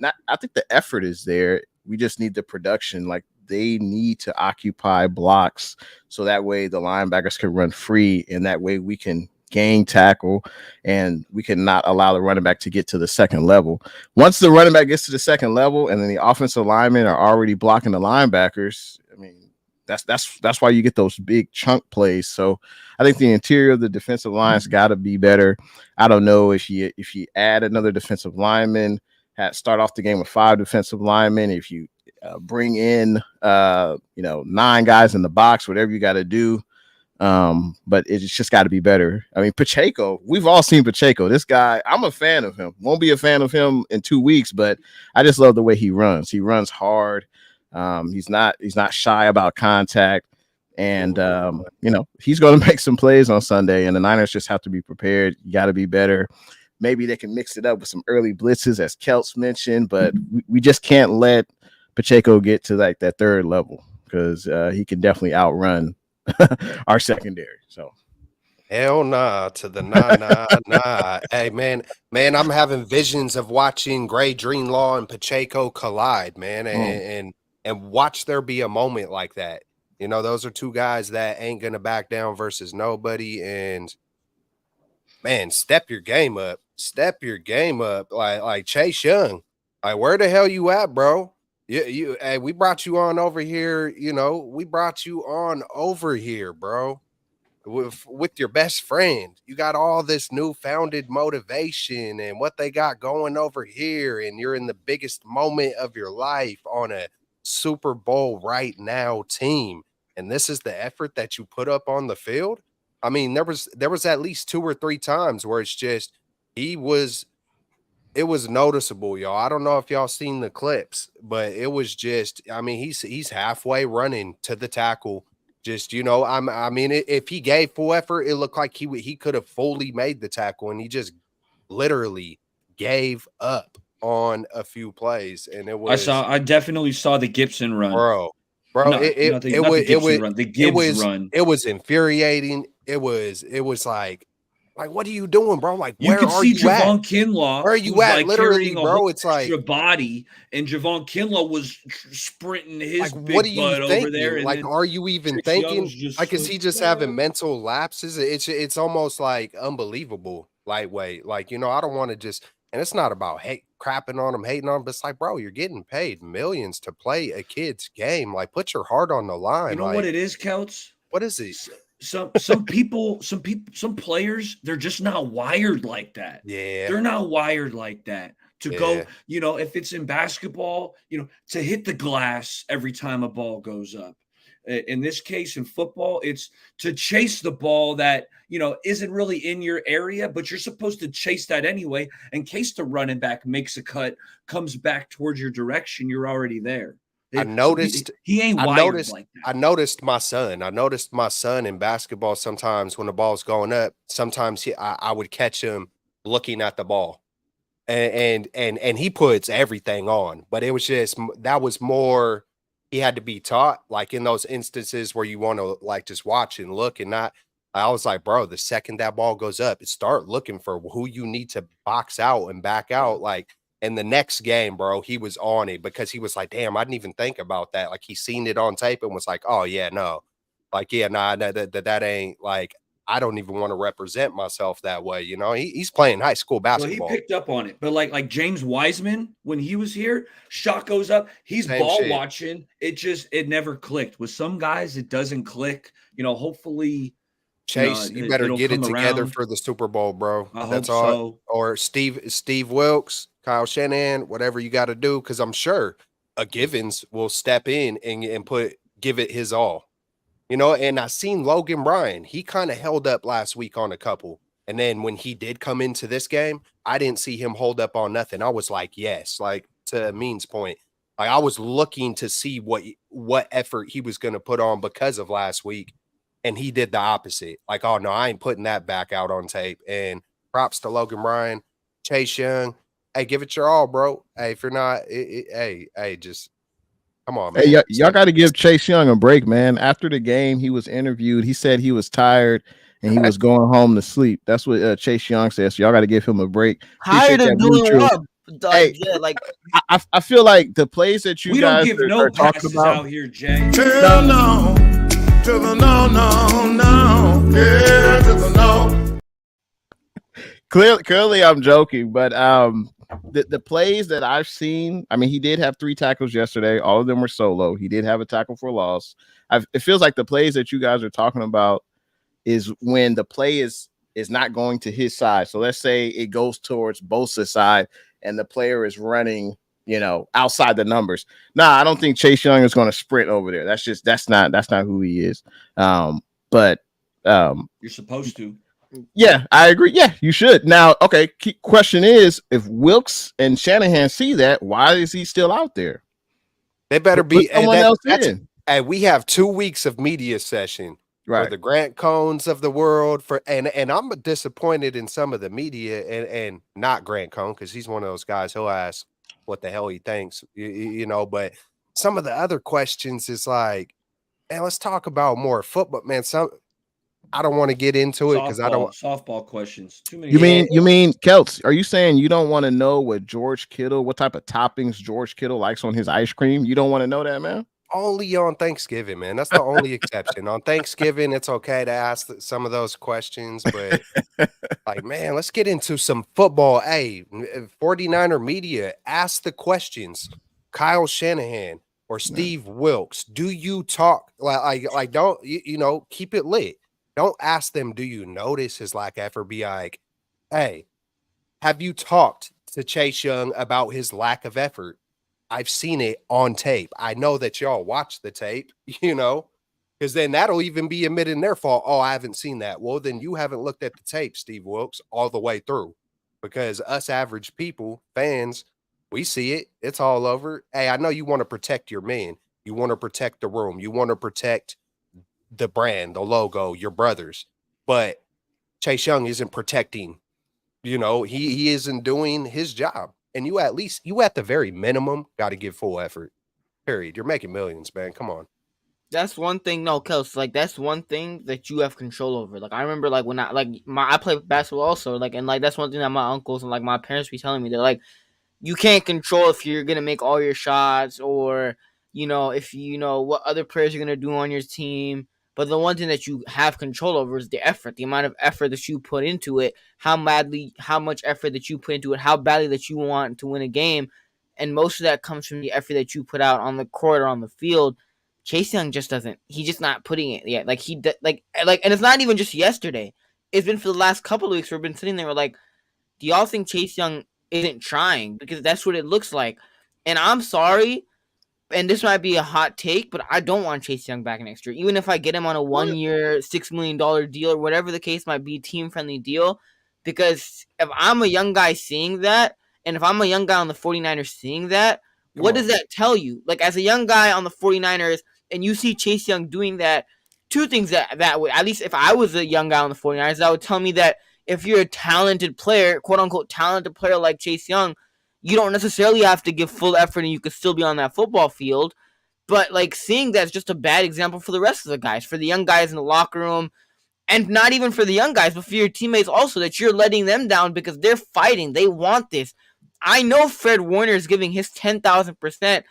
not, I think the effort is there. We just need the production. Like, they need to occupy blocks so that way the linebackers can run free, and that way we can gain tackle and we can not allow the running back to get to the second level. Once the running back gets to the second level and then the offensive linemen are already blocking the linebackers, I mean, that's why you get those big chunk plays. So I think the interior of the defensive line's got to be better. I don't know if you add another defensive lineman, start off the game with 5 defensive linemen, if you bring in 9 guys in the box, whatever you got to do. But it's just got to be better. I mean, Pacheco, we've all seen Pacheco. This guy, I'm a fan of him. Won't be a fan of him in 2 weeks, but I just love the way he runs. He runs hard. He's not shy about contact, and he's going to make some plays on Sunday. And the Niners just have to be prepared. You got to be better. Maybe they can mix it up with some early blitzes, as Kelts mentioned, but we just can't let Pacheco get to like that third level, because he can definitely outrun our secondary. So Hell nah to the nah. Hey man, I'm having visions of watching Gray Greenlaw and Pacheco collide, man, and watch there be a moment like that. Those are 2 guys that ain't gonna back down versus nobody. And man, step your game up. Step your game up. Like Chase Young. Like, where the hell you at, bro? Hey, we brought you on over here. We brought you on over here, bro, with your best friend. You got all this newfounded motivation and what they got going over here, and you're in the biggest moment of your life on a Super Bowl right now team. And this is the effort that you put up on the field. I mean, there was at least 2 or 3 times where it's just it was noticeable, y'all. I don't know if y'all seen the clips, but it was just, I mean, he's halfway running to the tackle. Just, I mean, if he gave full effort, it looked like he could have fully made the tackle, and he just literally gave up on a few plays, and it was I definitely saw the Gibson run. bro. Not the Gibson run, the Gibbs run. It was infuriating. It was like what are you doing, bro? Like, You where could are see you at? Javon Kinlaw, Where are you who's at? like Literally, carrying a whole bro. It's like extra body, and Javon Kinlaw was sprinting his what are big you butt over there. thinking? And Like, then are you even Chase Young's thinking? just Like, is he just having mental lapses? It's almost like unbelievable. Lightweight. Like, I don't want to just, and it's not about crapping on him, hating on him, but it's like, bro, you're getting paid millions to play a kid's game. Like, put your heart on the line. You know like, what it is, Celts? what is it? Some people, some players, they're just not wired like that. Yeah. They're not wired like that to Yeah. go, if it's in basketball, to hit the glass every time a ball goes up. In this case, in football, it's to chase the ball that, isn't really in your area, but you're supposed to chase that anyway. In case the running back makes a cut, comes back towards your direction, you're already there. I noticed he ain't wired like that. I noticed my son in basketball. Sometimes when the ball's going up, sometimes I would catch him looking at the ball, and he puts everything on. But it was just that was more. He had to be taught, like in those instances where you want to like just watch and look and not. I was like, bro, the second that ball goes up, start looking for who you need to box out and back out, like. And the next game, bro, he was on it because he was like, damn, I didn't even think about that. Like, he seen it on tape and was like, oh, yeah, no. Like, yeah, nah, that ain't like, I don't even want to represent myself that way. He's playing high school basketball. Well, he picked up on it. But like James Wiseman, when he was here, shot goes up. He's Same ball shit. watching. It never clicked. With some guys, it doesn't click. Hopefully, Chase, you better get it together around for the Super Bowl, bro. That's all. So. Or Steve Wilkes, Kyle Shanahan, whatever you got to do, because I'm sure a Givens will step in and give it his all. And I seen Logan Bryan. He kind of held up last week on a couple. And then when he did come into this game, I didn't see him hold up on nothing. I was like, yes, like to Mean's point. Like, I was looking to see what effort he was going to put on because of last week. And he did the opposite. Like, oh, no, I ain't putting that back out on tape. And props to Logan Bryan, Chase Young. Hey, give it your all, bro. Hey, if you're not, just come on, man. Hey, y'all got to give Chase Young a break, man. After the game, he was interviewed. He said he was tired and he was going home to sleep. That's what Chase Young says. So y'all got to give him a break. Tired of doing what? Hey, yeah, like I feel like the plays that you guys don't give no talking about out here, Jay. No. To the no, yeah, to the no. Clearly, I'm joking, but the plays that I've seen, I mean, he did have 3 tackles yesterday. All of them were solo. He did have a tackle for loss. It feels like the plays that you guys are talking about is when the play is not going to his side. So let's say it goes towards Bosa's side, and the player is running, outside the numbers. I don't think Chase Young is going to sprint over there. That's not who he is. But you're supposed to. Yeah, I agree. Yeah, you should. Now, okay, question is, if Wilkes and Shanahan see that, why is he still out there? They better be someone else in. Hey, we have 2 weeks of media session. Right. For the Grant Cohns of the world, and I'm disappointed in some of the media and not Grant Cohn, because he's one of those guys who'll ask what the hell he thinks, but some of the other questions is like, man, let's talk about more football, man. I don't want to get into it because I don't softball questions. Too many. You mean Celts? Are you saying you don't want to know what type of toppings George Kittle likes on his ice cream? You don't want to know that, man? Only on Thanksgiving, man. That's the only exception. On Thanksgiving, it's okay to ask some of those questions, but like, man, let's get into some football. Hey, 49er media, ask the questions. Kyle Shanahan or Steve Wilkes, do you talk like don't keep it lit? Don't ask them, do you notice his lack of effort? Be like, hey, have you talked to Chase Young about his lack of effort? I've seen it on tape. I know that y'all watch the tape, because then that'll even be admitting their fault. Oh, I haven't seen that. Well, then you haven't looked at the tape, Steve Wilkes, all the way through, because us average people, fans, we see it. It's all over. Hey, I know you want to protect your men. You want to protect the room. You want to protect the brand, the logo, your brothers. But Chase Young isn't protecting, he isn't doing his job. and you at the very minimum got to give full effort. Period. You're making millions, man. Come on. That's one thing. No, Kels, like that's one thing that you have control over. Like I remember, like when I play basketball also, like, and like that's one thing that my uncles and like my parents be telling me. They're like, you can't control if you're gonna make all your shots, or if what other players are gonna do on your team. But the one thing that you have control over is the effort, the amount of effort that you put into it, how much effort that you put into it, how badly that you want to win a game, and most of that comes from the effort that you put out on the court or on the field. Chase Young just doesn't. He's just not putting it yet. Like and it's not even just yesterday. It's been for the last couple of weeks. We've been sitting there. We're like, do y'all think Chase Young isn't trying? Because that's what it looks like. And I'm sorry, and this might be a hot take, but I don't want Chase Young back next year. Even if I get him on a 1 year, $6 million deal or whatever the case might be, team friendly deal. Because if I'm a young guy seeing that, and if I'm a young guy on the 49ers seeing that, what does that tell you? Like, as a young guy on the 49ers, and you see Chase Young doing that, two things that would, at least if I was a young guy on the 49ers, that would tell me that if you're a talented player, quote unquote talented player like Chase Young, you don't necessarily have to give full effort and you could still be on that football field. But like seeing that's just a bad example for the rest of the guys, for the young guys in the locker room, and not even for the young guys, but for your teammates also, that you're letting them down because they're fighting. They want this. I know Fred Warner is giving his 10,000%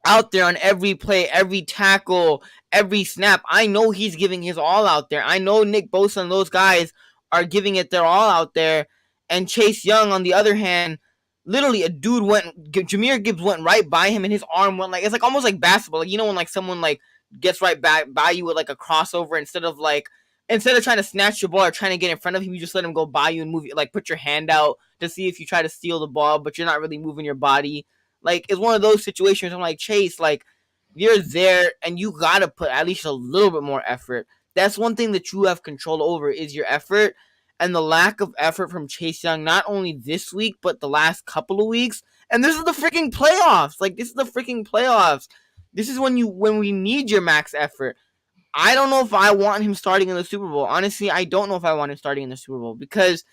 out there on every play, every tackle, every snap. I know he's giving his all out there. I know Nick Bosa and those guys are giving it their all out there. And Chase Young, on the other hand, literally Jahmyr Gibbs went right by him and his arm went it's like almost like basketball. Like, when like someone like gets right back by you with like a crossover, instead of trying to snatch your ball or trying to get in front of him, you just let him go by you and move, like put your hand out to see if you try to steal the ball, but you're not really moving your body. Like, it's one of those situations. I'm like, Chase, like, you're there and you got to put at least a little bit more effort. That's one thing that you have control over, is your effort. And the lack of effort from Chase Young, not only this week, but the last couple of weeks. And this is the freaking playoffs. Like, this is the freaking playoffs. This is when we need your max effort. I don't know if I want him starting in the Super Bowl. Honestly, I don't know if I want him starting in the Super Bowl, because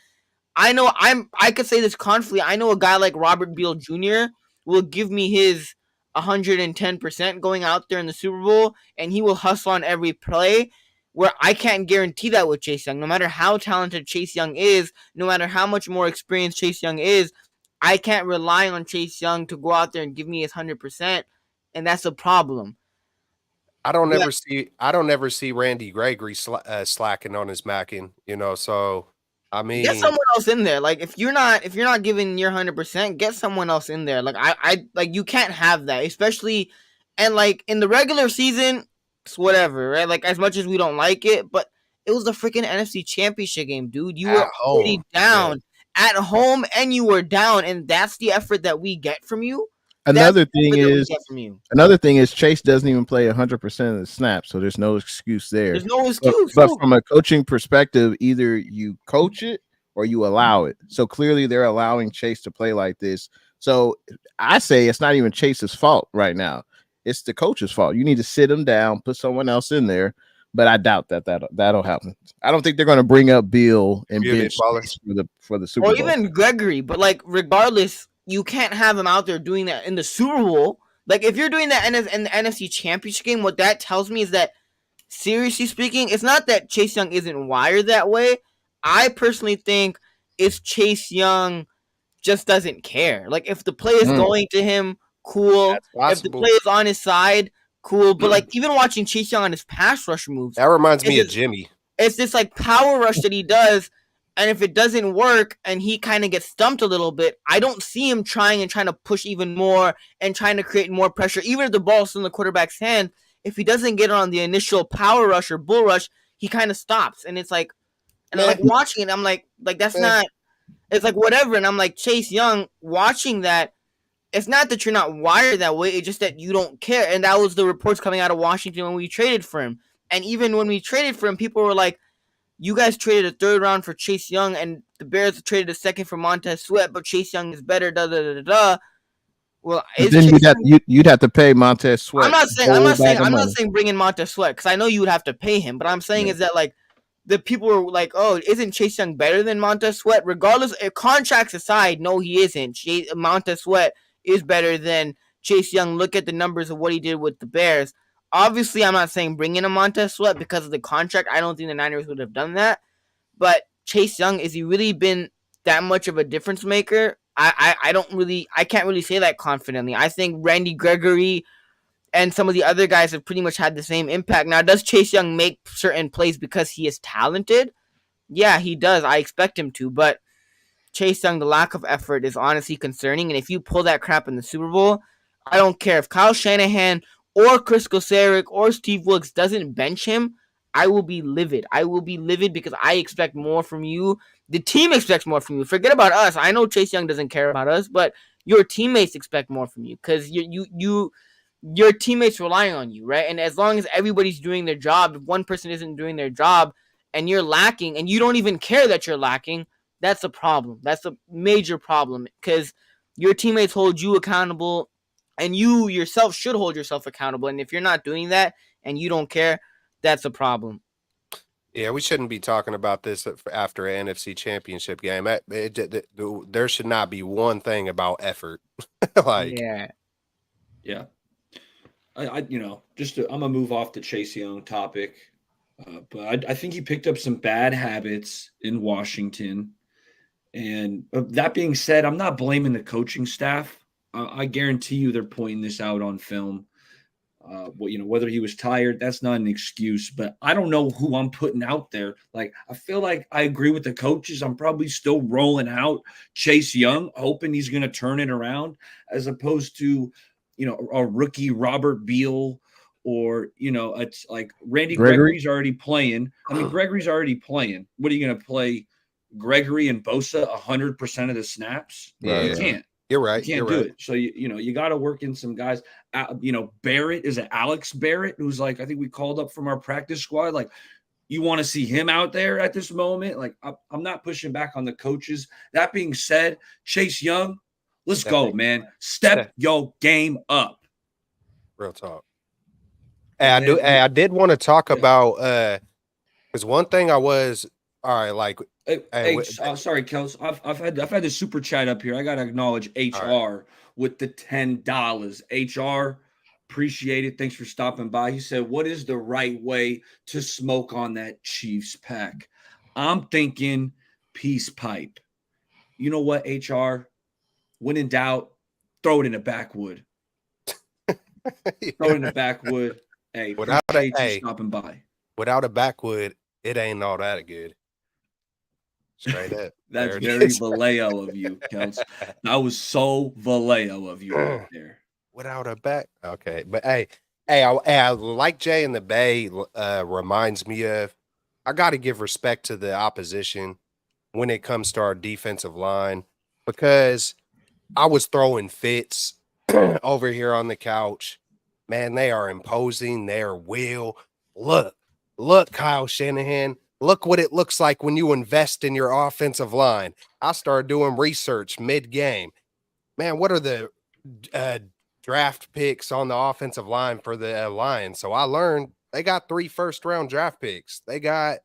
I know I could say this confidently. I know a guy like Robert Beal Jr. will give me his 110% going out there in the Super Bowl, and he will hustle on every play, where I can't guarantee that with Chase Young. No matter how talented Chase Young is, no matter how much more experienced Chase Young is, I can't rely on Chase Young to go out there and give me his 100%, and that's a problem. I don't ever see Randy Gregory slacking on his macking, so I mean, get someone else in there. Like, if you're not giving your 100%, get someone else in there. Like, I like, you can't have that, especially, and like in the regular season, it's whatever, right? Like, as much as we don't like it, but it was the freaking NFC Championship game, dude. You were already down at home, and you were down, and that's the effort that we get from you. Another thing is Chase doesn't even play 100% of the snaps, so there's no excuse there. There's no excuse. But from a coaching perspective, either you coach it or you allow it. So clearly they're allowing Chase to play like this. So I say it's not even Chase's fault right now. It's the coach's fault. You need to sit him down, put someone else in there. But I doubt that'll happen. I don't think they're going to bring up Bill and bench for the Super Bowl. Or even Gregory. But like, regardless, you can't have him out there doing that in the Super Bowl. Like, if you're doing that in the NFC Championship game, what that tells me is that, seriously speaking, it's not that Chase Young isn't wired that way. I personally think it's Chase Young just doesn't care. Like, if the play is going to him, cool. If the play is on his side, cool. But like, even watching Chase Young on his pass rush moves, that reminds me of Jimmy. It's this like power rush that he does. And if it doesn't work and he kind of gets stumped a little bit, I don't see him trying to push even more and trying to create more pressure. Even if the ball's in the quarterback's hand, if he doesn't get it on the initial power rush or bull rush, he kind of stops. And it's like, and I'm like watching it, I'm like that's not, it's like whatever. And I'm like, Chase Young, watching that, it's not that you're not wired that way. It's just that you don't care. And that was the reports coming out of Washington when we traded for him. And even when we traded for him, people were like, you guys traded a third round for Chase Young, and the Bears traded a second for Montez Sweat, but Chase Young is better. Well, then you'd have to pay Montez Sweat. I'm not saying bring in Montez Sweat, because I know you would have to pay him. But I'm saying is that, like, the people were like, "Oh, isn't Chase Young better than Montez Sweat?" Regardless, contracts aside, no, he isn't. Montez Sweat is better than Chase Young. Look at the numbers of what he did with the Bears. Obviously, I'm not saying bring in a Montez Sweat because of the contract. I don't think the Niners would have done that. But Chase Young, is he really been that much of a difference maker? I can't really say that confidently. I think Randy Gregory and some of the other guys have pretty much had the same impact. Now, does Chase Young make certain plays because he is talented? Yeah, he does. I expect him to, but Chase Young, the lack of effort is honestly concerning. And if you pull that crap in the Super Bowl, I don't care if Kyle Shanahan or Chris Kosaric or Steve Wilkes doesn't bench him. I will be livid. I will be livid because I expect more from you. The team expects more from you. Forget about us. I know Chase Young doesn't care about us, but your teammates expect more from you because your teammates relying on you, right? And as long as everybody's doing their job, if one person isn't doing their job and you're lacking and you don't even care that you're lacking, that's a problem. That's a major problem because your teammates hold you accountable and you yourself should hold yourself accountable. And if you're not doing that and you don't care, that's a problem. Yeah, we shouldn't be talking about this after an NFC Championship game. There should not be one thing about effort. Like, Yeah. I'm gonna move off the Chase Young topic, but I think he picked up some bad habits in Washington. And that being said, I'm not blaming the coaching staff. I guarantee you they're pointing this out on film. Whether he was tired, that's not an excuse. But I don't know who I'm putting out there. Like, I feel like I agree with the coaches. I'm probably still rolling out Chase Young, hoping he's going to turn it around, as opposed to, a rookie Robert Beal or, it's like Randy Gregory's already playing. I mean, Gregory's already playing. What are you going to play? Gregory and Bosa 100% of the snaps? Yeah, You can't. You're right. You can't do it. So you got to work in some guys. Barrett, is it Alex Barrett, who's like, I think we called up from our practice squad. Like, you want to see him out there at this moment? Like, I'm not pushing back on the coaches. That being said, Chase Young, let's go, man. Step your game up. Real talk. I did want to talk about because one thing I was all right. Like, sorry, Kels. I've had the super chat up here. I gotta acknowledge HR with the $10. HR, appreciate it. Thanks for stopping by. He said, "What is the right way to smoke on that Chiefs pack?" I'm thinking peace pipe. You know what, HR? When in doubt, throw it in the backwood. Throw it in the backwood. Hey, appreciate you stopping by. Without a backwood, it ain't all that good. Straight up. That's very Vallejo of you, Kels. That was so Vallejo of you right there. Without a back. Okay. But I like Jay in the Bay reminds me of, I got to give respect to the opposition when it comes to our defensive line, because I was throwing fits over here on the couch. Man, they are imposing their will. Look, Kyle Shanahan. Look what it looks like when you invest in your offensive line. I started doing research mid-game. Man, what are the draft picks on the offensive line for the Lions? So I learned they got 3 first-round draft picks. They got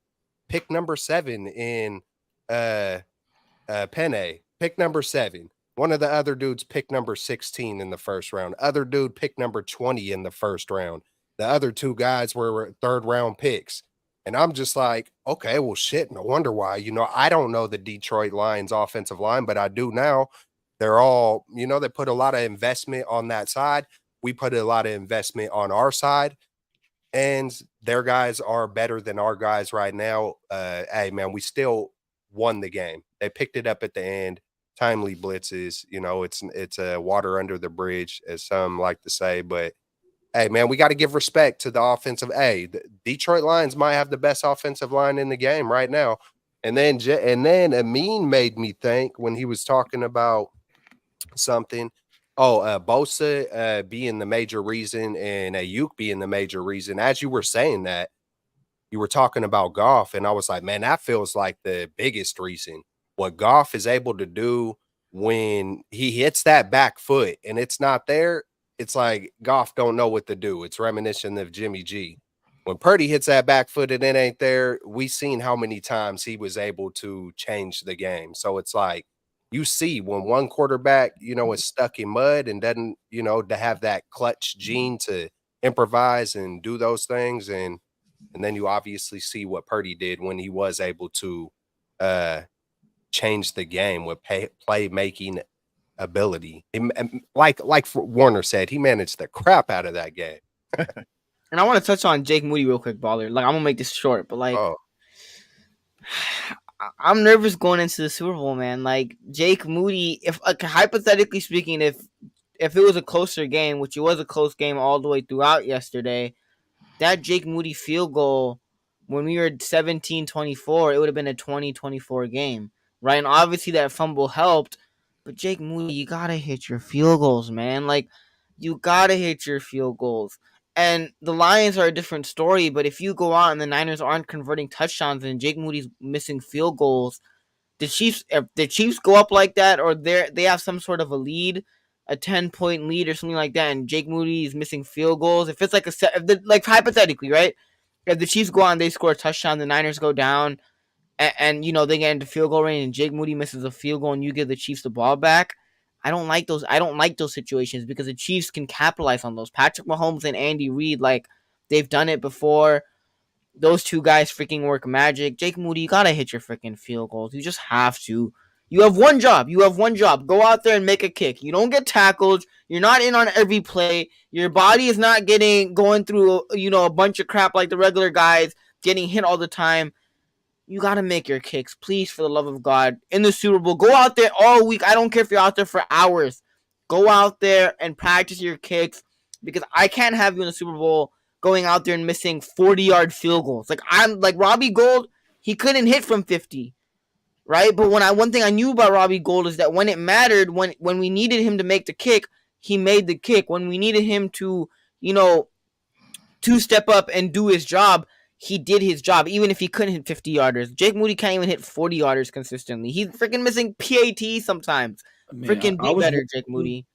pick number 7 in Penne, pick number 7. One of the other dudes picked number 16 in the first round. Other dude picked number 20 in the first round. The other 2 guys were 3rd-round picks. And I'm just like, okay, well, shit, no wonder why. I don't know the Detroit Lions offensive line, but I do now. They're all, they put a lot of investment on that side. We put a lot of investment on our side. And their guys are better than our guys right now. Hey, man, we still won the game. They picked it up at the end. Timely blitzes. It's a water under the bridge, as some like to say, but hey, man, we got to give respect to the offensive. Hey, the Detroit Lions might have the best offensive line in the game right now. And then Amin made me think when he was talking about something. Bosa being the major reason and Ayuk being the major reason. As you were saying that, you were talking about Goff, and I was like, man, that feels like the biggest reason. What Goff is able to do when he hits that back foot and it's not there, it's like Goff don't know what to do. It's reminiscent of Jimmy G. When Purdy hits that back foot and it ain't there, we seen how many times he was able to change the game. So it's like you see when one quarterback, is stuck in mud and doesn't, to have that clutch gene to improvise and do those things. And then you obviously see what Purdy did when he was able to change the game with playmaking ability. Like Warner said, he managed the crap out of that game. And I want to touch on Jake Moody real quick, baller. Like, I'm gonna make this short, but like, I'm nervous going into the Super Bowl, man. Like, Jake Moody, if hypothetically speaking, if it was a closer game, which it was a close game all the way throughout yesterday, that Jake Moody field goal when we were 17-24, it would have been a 20-24 game, right? And obviously that fumble helped, but Jake Moody, you gotta hit your field goals, man. Like, you gotta hit your field goals. And the Lions are a different story, but if you go out and the Niners aren't converting touchdowns and Jake Moody's missing field goals, if the Chiefs go up like that, or they have some sort of a lead, a 10-point lead or something like that, and Jake Moody is missing field goals, if it's like like hypothetically, right? If the Chiefs go on, they score a touchdown, the Niners go down, and they get into field goal range, and Jake Moody misses a field goal, and you give the Chiefs the ball back. I don't like those situations because the Chiefs can capitalize on those. Patrick Mahomes and Andy Reid, like, they've done it before. Those two guys freaking work magic. Jake Moody, you gotta hit your freaking field goals. You just have to. You have one job. Go out there and make a kick. You don't get tackled. You're not in on every play. Your body is not going through a bunch of crap like the regular guys getting hit all the time. You got to make your kicks, please, for the love of God. In the Super Bowl, go out there all week. I don't care if you're out there for hours. Go out there and practice your kicks, because I can't have you in the Super Bowl going out there and missing 40-yard field goals. Like, I'm like Robbie Gould, he couldn't hit from 50, right? But one thing I knew about Robbie Gould is that when it mattered, when we needed him to make the kick, he made the kick. When we needed him to, to step up and do his job, he did his job, even if he couldn't hit 50-yarders. Jake Moody can't even hit 40-yarders consistently. He's freaking missing PAT sometimes. Freaking be better, Jake Moody.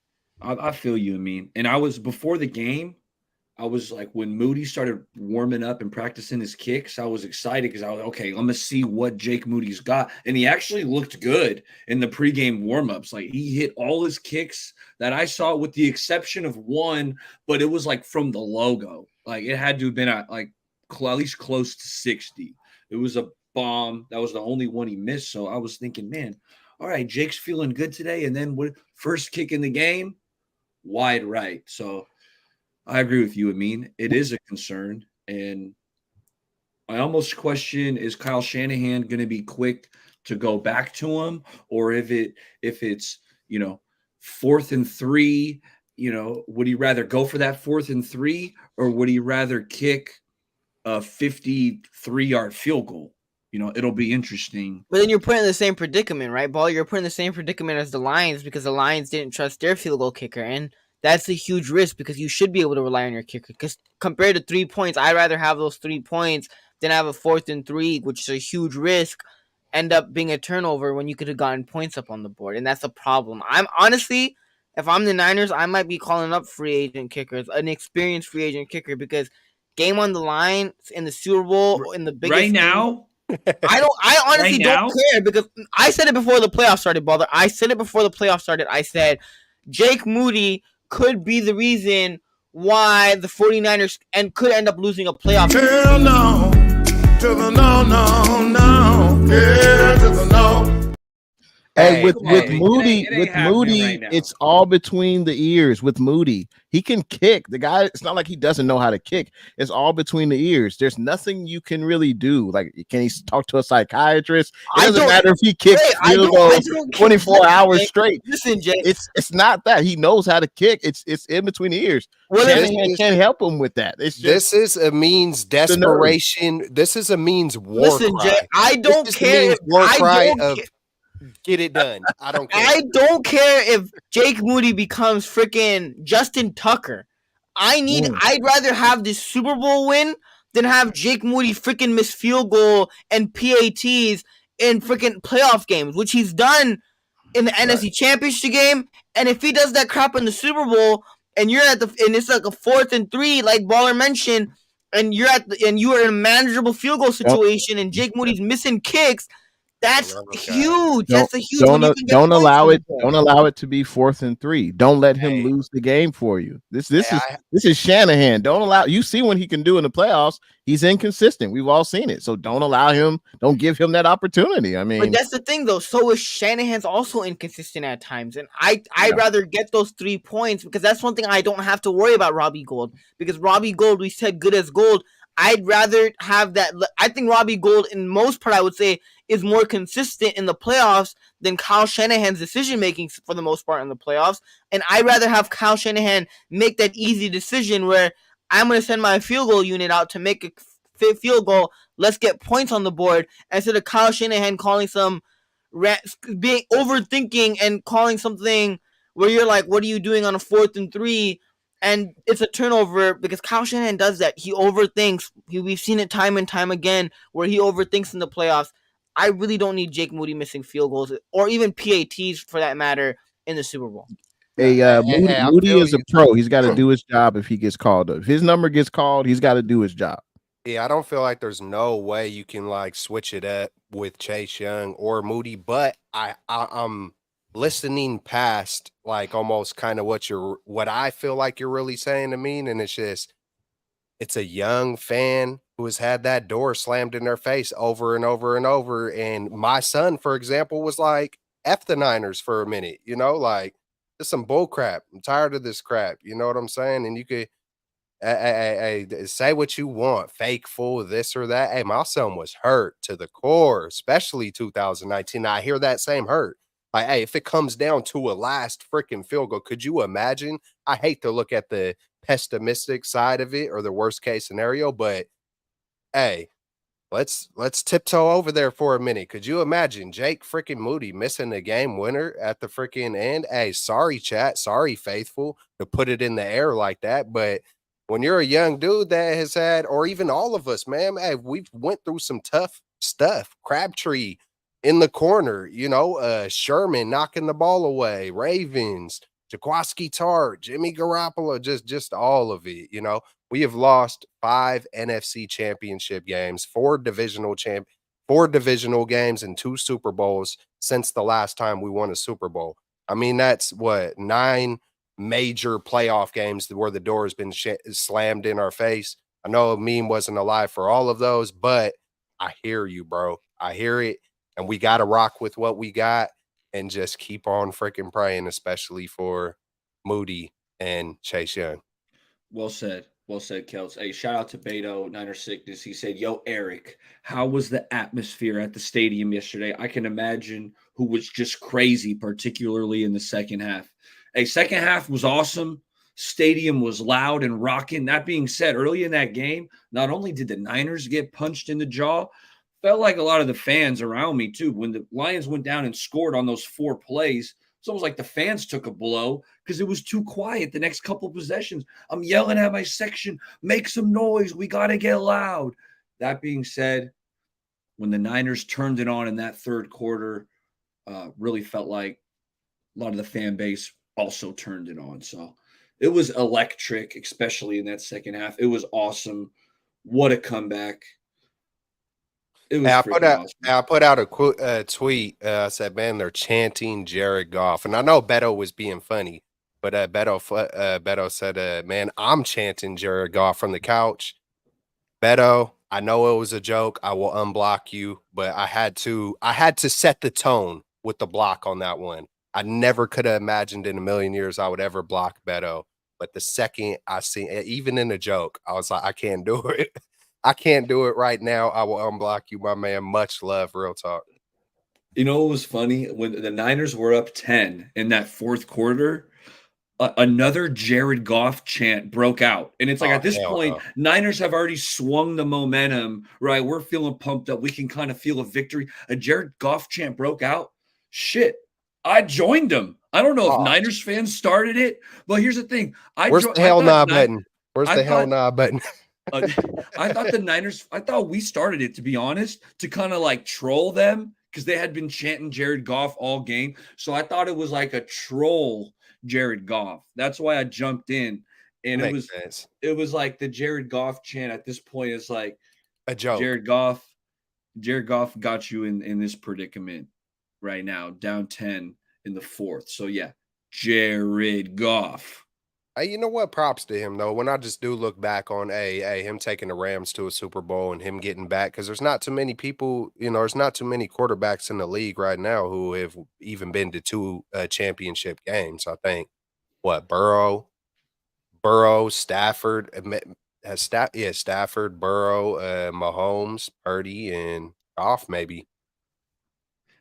I feel you, Amin. And I was, before the game, I was like, when Moody started warming up and practicing his kicks, I was excited because I was, okay, I'm going to see what Jake Moody's got. And he actually looked good in the pregame warmups. Like, he hit all his kicks that I saw, with the exception of one, but it was like from the logo. Like, it had to have been at least close to 60. It was a bomb. That was the only one he missed. So I was thinking, man, all right, Jake's feeling good today. And then first kick in the game, wide right. So I agree with you, Amin. It is a concern. And I almost question, is Kyle Shanahan going to be quick to go back to him? Or if it's 4th and 3, would he rather go for that 4th and 3, or would he rather kick a 53-yard field goal? It'll be interesting. But then you're put in the same predicament, right, Ball? You're put in the same predicament as the Lions, because the Lions didn't trust their field goal kicker. And that's a huge risk, because you should be able to rely on your kicker. Because compared to 3 points, I'd rather have those 3 points than have a 4th and 3, which is a huge risk, end up being a turnover when you could have gotten points up on the board. And that's a problem. I'm honestly, if I'm the Niners, I might be calling up free agent kickers, an experienced free agent kicker, because game on the line in the Super Bowl, in the biggest right now, I honestly don't care, because I said it before the playoffs started, brother. I said it before the playoffs started. I said Jake Moody could be the reason why the 49ers could end up losing a playoff. Hell no, to the no. Yeah, to the no. Hey, with Moody, right, it's all between the ears. With Moody, he can kick. The guy, it's not like he doesn't know how to kick. It's all between the ears. There's nothing you can really do. Like, can he talk to a psychiatrist? It doesn't matter if he kicks field goals 24 hours straight. Listen, Jay, it's not that he knows how to kick. It's in between the ears. Well, can't help him with that. It's just, this is a means desperation. This is a means war. Listen, cry. Jay, I don't care. Get it done. I don't care. I don't care if Jake Moody becomes freaking Justin Tucker. I'd rather have this Super Bowl win than have Jake Moody freaking miss field goal and PATs in freaking playoff games, which he's done in the NFC Championship game. And if he does that crap in the Super Bowl, and you're and it's like a 4th and 3, like Baller mentioned, and you are in a manageable field goal situation, and Jake Moody's missing kicks. That's huge. That's a huge when you can get don't points allow on the it. board. Don't allow it to be 4th and 3. Don't let him Hey. lose the game for you. This Hey, is Shanahan. Don't allow. You see what he can do in the playoffs. He's inconsistent. We've all seen it. So don't allow him. Don't give him that opportunity. I But mean, that's the thing, though. So is Shanahan's also inconsistent at times, and I'd rather get those 3 points because that's one thing I don't have to worry about Robbie Gould, because Robbie Gould, we said good as gold. I'd rather have that. I think Robbie Gould, in most part, I would say, is more consistent in the playoffs than Kyle Shanahan's decision making for the most part in the playoffs. And I'd rather have Kyle Shanahan make that easy decision where I'm going to send my field goal unit out to make a field goal. Let's get points on the board instead of Kyle Shanahan calling some being overthinking and calling something where you're like, what are you doing on a 4th and 3? And it's a turnover because Kyle Shanahan does that. He overthinks. We've seen it time and time again where he overthinks in the playoffs. I really don't need Jake Moody missing field goals or even PATs for that matter in the Super Bowl. Moody is a pro. He's got to do his job if he gets called up. If his number gets called, he's got to do his job. Yeah, I don't feel like there's no way you can like switch it up with Chase Young or Moody, but I'm listening past like almost kind of what I feel like you're really saying to me, and it's a young fan who has had that door slammed in their face over and over and over. And my son, for example, was like, F the Niners for a minute, like it's some bull crap. I'm tired of this crap. You know what I'm saying? And you could say what you want, fake fool, this or that. Hey, my son was hurt to the core, especially 2019. I hear that same hurt. Like, hey, if it comes down to a last freaking field goal, could you imagine? I hate to look at the pessimistic side of it or the worst case scenario, but hey, let's tiptoe over there for a minute. Could you imagine Jake freaking Moody missing the game winner at the freaking end? Hey, sorry, chat. Sorry, faithful, to put it in the air like that. But when you're a young dude that has had, or even all of us, man, hey, we've went through some tough stuff. Crabtree in the corner, Sherman knocking the ball away, Ravens, Jaquaski Tart, Jimmy Garoppolo, just all of it, We have lost 5 NFC championship games, 4 divisional games, and 2 Super Bowls since the last time we won a Super Bowl. I mean, that's 9 major playoff games where the door has been slammed in our face. I know a meme wasn't alive for all of those, but I hear you, bro. I hear it, and we got to rock with what we got and just keep on freaking praying, especially for Moody and Chase Young. Well said. Well said, Kels. Hey, shout out to Beto, Niner Sickness. He said, yo, Eric, how was the atmosphere at the stadium yesterday? I can imagine who was just crazy, particularly in the second half. Hey, second half was awesome. Stadium was loud and rocking. That being said, early in that game, not only did the Niners get punched in the jaw, felt like a lot of the fans around me too. When the Lions went down and scored on those 4 plays, it's almost like the fans took a blow because it was too quiet the next couple of possessions. I'm yelling at my section, make some noise. We got to get loud. That being said, when the Niners turned it on in that third quarter, really felt like a lot of the fan base also turned it on. So it was electric, especially in that second half. It was awesome. What a comeback. It was awesome. I put out a tweet. I said, man, they're chanting Jared Goff. And I know Beto was being funny, but Beto said, man, I'm chanting Jared Goff from the couch. Beto, I know it was a joke. I will unblock you, but I had to set the tone with the block on that one. I never could have imagined in a million years I would ever block Beto. But the second I see, even in a joke, I was like, I can't do it. I can't do it right now. I will unblock you, my man. Much love, real talk. You know what was funny? When the Niners were up 10 in that fourth quarter, another Jared Goff chant broke out. And it's like, at this point, Niners have already swung the momentum, right? We're feeling pumped up. We can kind of feel a victory. A Jared Goff chant broke out. Shit. I joined them. I don't know if Niners fans started it, but here's the thing. Where's the hell nah button? Where's the hell nah button? I thought the Niners, I thought we started it, to be honest, to kind of like troll them because they had been chanting Jared Goff all game. So I thought it was like a troll Jared Goff. That's why I jumped in. And Makes sense. it was like the Jared Goff chant at this point is like A joke. Jared Goff got you in this predicament right now, down 10 in the fourth. So yeah, Jared Goff. Hey, you know what? Props to him though. When I just do look back on him taking the Rams to a Super Bowl and him getting back, because there's not too many people, there's not too many quarterbacks in the league right now who have even been to two championship games. I think what Burrow, Stafford, Stafford, Burrow, Mahomes, Purdy, and Goff maybe.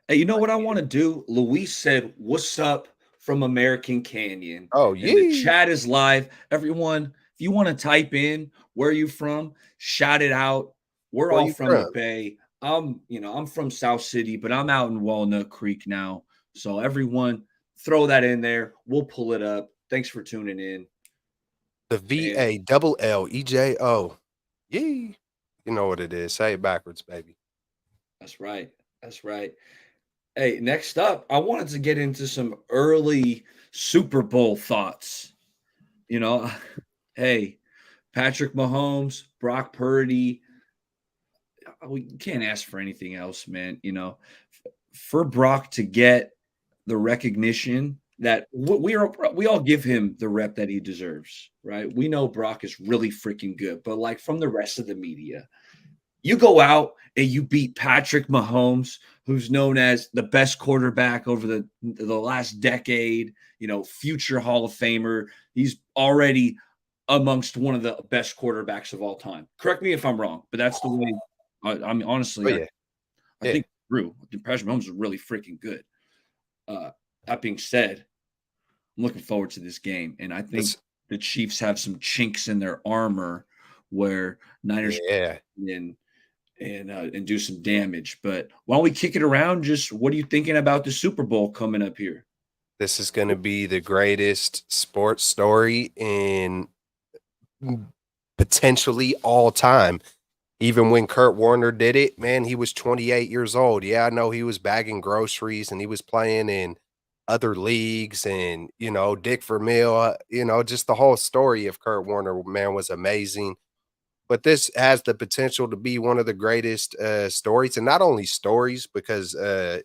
Hey, you know what I want to do? Luis said, "What's up from American Canyon?" Oh And the yeah, chat is live. Everyone, if you want to type in where you from, shout it out. We're where all you from the from? Bay. I'm from South City, but I'm out in Walnut Creek now. So everyone, throw that in there. We'll pull it up. Thanks for tuning in. The And VALLEJO. Yee. You know what it is. Say it backwards, baby. that's right. That's right. Hey, next up, I wanted to get into some early Super Bowl thoughts. You know, hey, Patrick Mahomes, Brock Purdy, we can't ask for anything else, man. For Brock to get the recognition that we all give him the rep that he deserves, right? We know Brock is really freaking good, but like from the rest of the media, you go out and you beat Patrick Mahomes, who's known as the best quarterback over the last decade, future Hall of Famer. He's already amongst one of the best quarterbacks of all time. Correct me if I'm wrong, but that's the way. I mean, Oh honestly, yeah, I yeah. think Drew Patrick Mahomes is really freaking good. That being said, I'm looking forward to this game, and I think It's the Chiefs have some chinks in their armor where Niners yeah. in and do some damage. But why don't we kick it around? Just what are you thinking about the Super Bowl coming up here? This is going to be the greatest sports story in potentially all time. Even when Kurt Warner did it, man, he was 28 years old. Yeah, I know he was bagging groceries and he was playing in other leagues and, Dick Vermeil, just the whole story of Kurt Warner, man, was amazing. But this has the potential to be one of the greatest stories, and not only stories, because I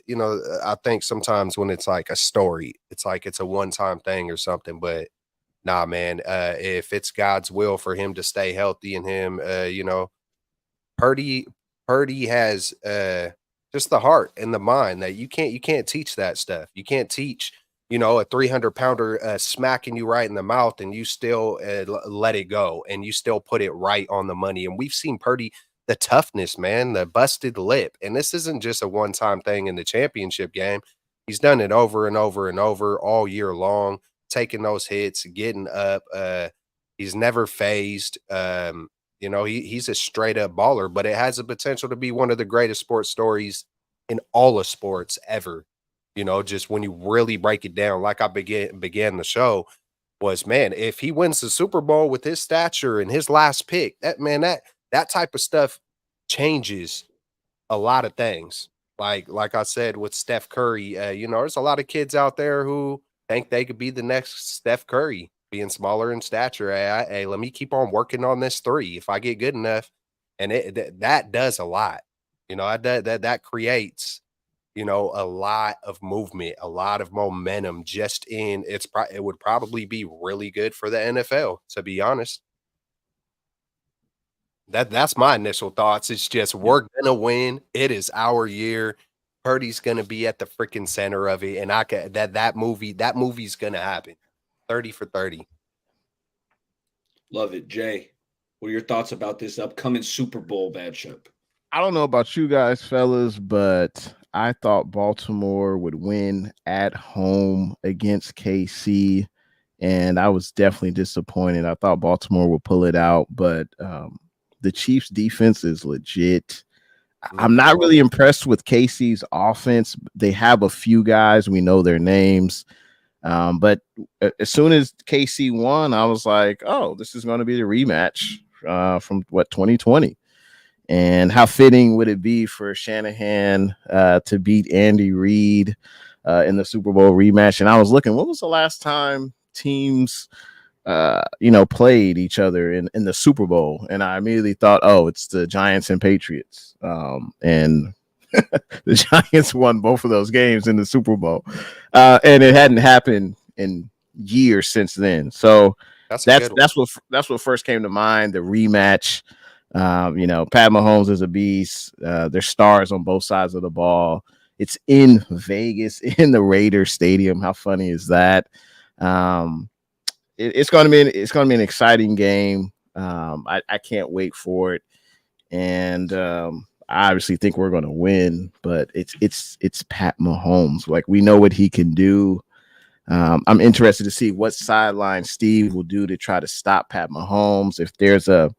think sometimes when it's like a story, it's like it's a one-time thing or something. But nah, man, if it's God's will for him to stay healthy and him, Purdy Purdy has just the heart and the mind that you can't teach that stuff. You can't teach, a 300-pounder smacking you right in the mouth and you still let it go and you still put it right on the money. And we've seen Purdy, the toughness, man, the busted lip. And this isn't just a one-time thing in the championship game. He's done it over and over and over all year long, taking those hits, getting up. He's never phased. He's a straight up baller, but it has the potential to be one of the greatest sports stories in all of sports ever. Just when you really break it down, like I began the show, was man, if he wins the Super Bowl with his stature and his last pick, that type of stuff changes a lot of things. Like I said with Steph Curry, there's a lot of kids out there who think they could be the next Steph Curry, being smaller in stature. Hey, let me keep on working on this three. If I get good enough, and that does a lot. That creates a lot of movement, a lot of momentum. Just in it would probably be really good for the NFL, to be honest. That's my initial thoughts. It's just we're gonna win. It is our year. Purdy's gonna be at the freaking center of it, and that movie's gonna happen. 30 for 30. Love it, Jay. What are your thoughts about this upcoming Super Bowl matchup? I don't know about you guys, fellas, but I thought Baltimore would win at home against KC, and I was definitely disappointed. I thought Baltimore would pull it out, but the Chiefs' defense is legit. I'm not really impressed with KC's offense. They have a few guys. We know their names. But as soon as KC won, I was like, oh, this is going to be the rematch from 2020. And how fitting would it be for Shanahan to beat Andy Reid in the Super Bowl rematch? And I was looking, what was the last time teams played each other in the Super Bowl, and I immediately thought, oh, it's the Giants and Patriots, and the Giants won both of those games in the Super Bowl, and it hadn't happened in years since then. So That's a good one. that's what first came to mind. The rematch. Pat Mahomes is a beast. There's stars on both sides of the ball. It's in Vegas, in the Raiders Stadium. How funny is that? It's going to be an exciting game. I can't wait for it, and I obviously think we're going to win. But it's Pat Mahomes. Like, we know what he can do. I'm interested to see what sideline Steve will do to try to stop Pat Mahomes. If there's a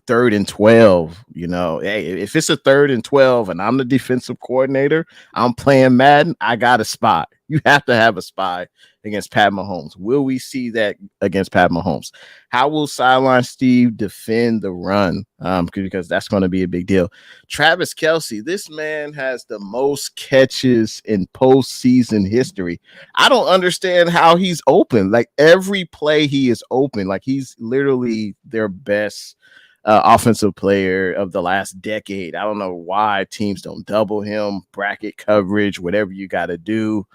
3rd and 12, hey, if it's a 3rd and 12 and I'm the defensive coordinator, I'm playing Madden, I got a spy. You have to have a spy against Pat Mahomes. Will we see that against Pat Mahomes? How will sideline Steve defend the run? Because that's going to be a big deal. Travis Kelce, this man has the most catches in postseason history. I don't understand how he's open. Like, every play he is open. Like, he's literally their best offensive player of the last decade. I don't know why teams don't double him, bracket coverage, whatever you got to do.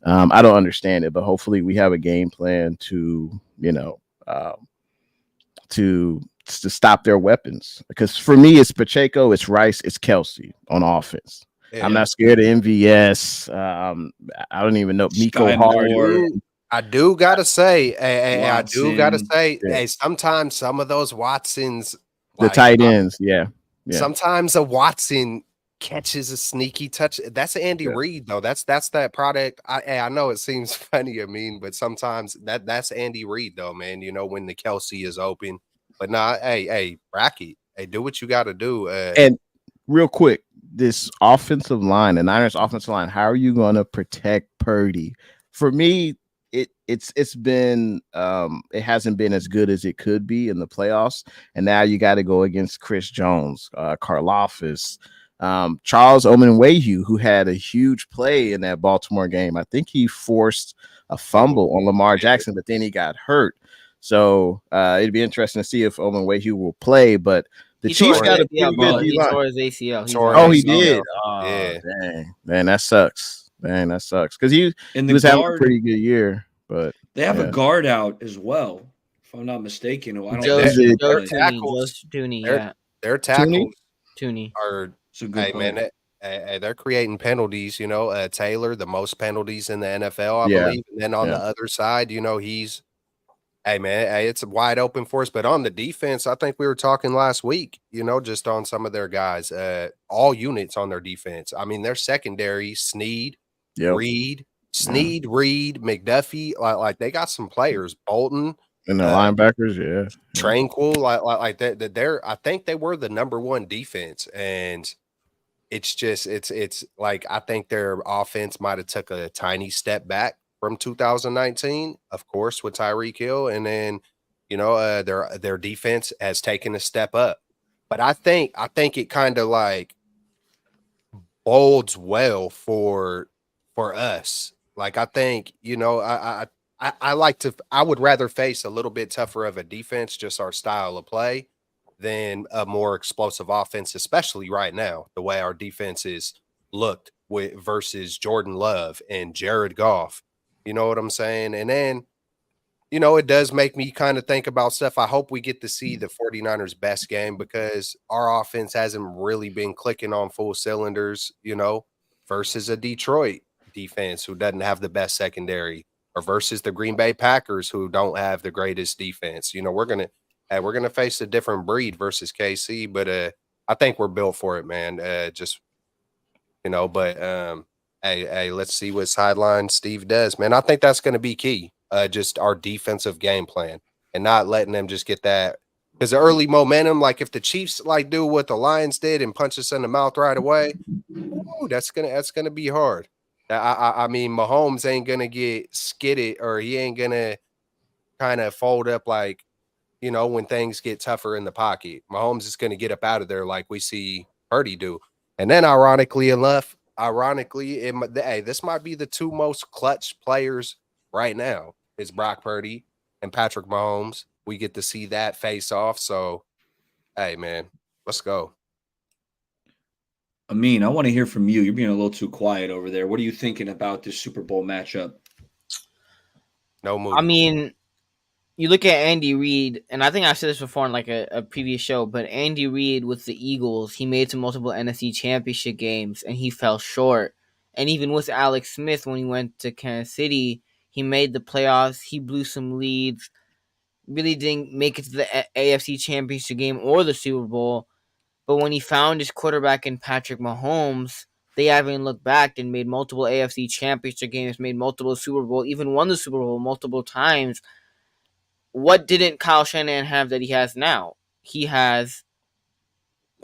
I don't understand it, but hopefully we have a game plan to stop their weapons. Because for me, it's Pacheco, it's Rice, it's Kelce on offense. Yeah. I'm not scared of MVS. I don't even know Miko Hard. I do gotta say, Watson. hey, sometimes some of those Watsons, The tight ends, yeah. Sometimes a Watson catches a sneaky touch. That's Andy Reid, though. That's that product. I know it seems funny or mean, but sometimes that's Andy Reid, though, man. When the Kelce is open. But nah, hey, bracket. Hey, do what you got to do. And real quick, this offensive line, the Niners offensive line, how are you going to protect Purdy? For me, it's been it hasn't been as good as it could be in the playoffs, and now you got to go against Chris Jones, Karlaftis, Charles Omenwehu, who had a huge play in that Baltimore game. I think he forced a fumble on Lamar Jackson, but then he got hurt. So it'd be interesting to see if Omenwehu will play, but the Chiefs got a pretty good D-line. He tore his ACL. Oh, he did. Oh, yeah. Dang. Man, that sucks. Because he was having a pretty good year. But they have a guard out as well, if I'm not mistaken. I don't Joe tackles. Tooney, yeah. Their tackles Tooney are hey man, they're creating penalties. Taylor, the most penalties in the NFL, I believe. And then on the other side, he's it's wide open for us. But on the defense, I think we were talking last week, just on some of their guys, all units on their defense. I mean, their secondary, Snead, Reed, McDuffie, like they got some players, Bolton. And the linebackers, Tranquil, like that. I think they were the number one defense, and it's just it's like I think their offense might have took a tiny step back from 2019, of course, with Tyreek Hill, and then their defense has taken a step up. But I think it kind of like bodes well for us. Like I think I would rather face a little bit tougher of a defense, just our style of play, than a more explosive offense, especially right now, the way our defense is looked with versus Jordan Love and Jared Goff. You know what I'm saying? And then, it does make me kind of think about stuff. I hope we get to see the 49ers best game because our offense hasn't really been clicking on full cylinders, versus a Detroit defense who doesn't have the best secondary, or versus the Green Bay Packers who don't have the greatest defense. We're gonna face a different breed versus KC, but I think we're built for it, man. Hey, let's see what sideline Steve does, man. I think that's going to be key. Just our defensive game plan and not letting them just get that, because the early momentum, like if the Chiefs do what the Lions did and punch us in the mouth right away, that's gonna be hard. I mean, Mahomes ain't gonna get skidded, or he ain't gonna kind of fold up when things get tougher in the pocket. Mahomes is gonna get up out of there like we see Purdy do. And then ironically, this might be the two most clutch players right now is Brock Purdy and Patrick Mahomes. We get to see that face off. So, hey, man, let's go. Amin, I want to hear from you. You're being a little too quiet over there. What are you thinking about this Super Bowl matchup? No move. I mean, you look at Andy Reid, and I think I've said this before in like a previous show, but Andy Reid with the Eagles, he made to multiple NFC championship games and he fell short. And even with Alex Smith, when he went to Kansas City, he made the playoffs, he blew some leads, really didn't make it to the AFC championship game or the Super Bowl. But when he found his quarterback in Patrick Mahomes, they haven't looked back and made multiple AFC championship games, made multiple Super Bowl, even won the Super Bowl multiple times. What didn't Kyle Shanahan have that he has now? He has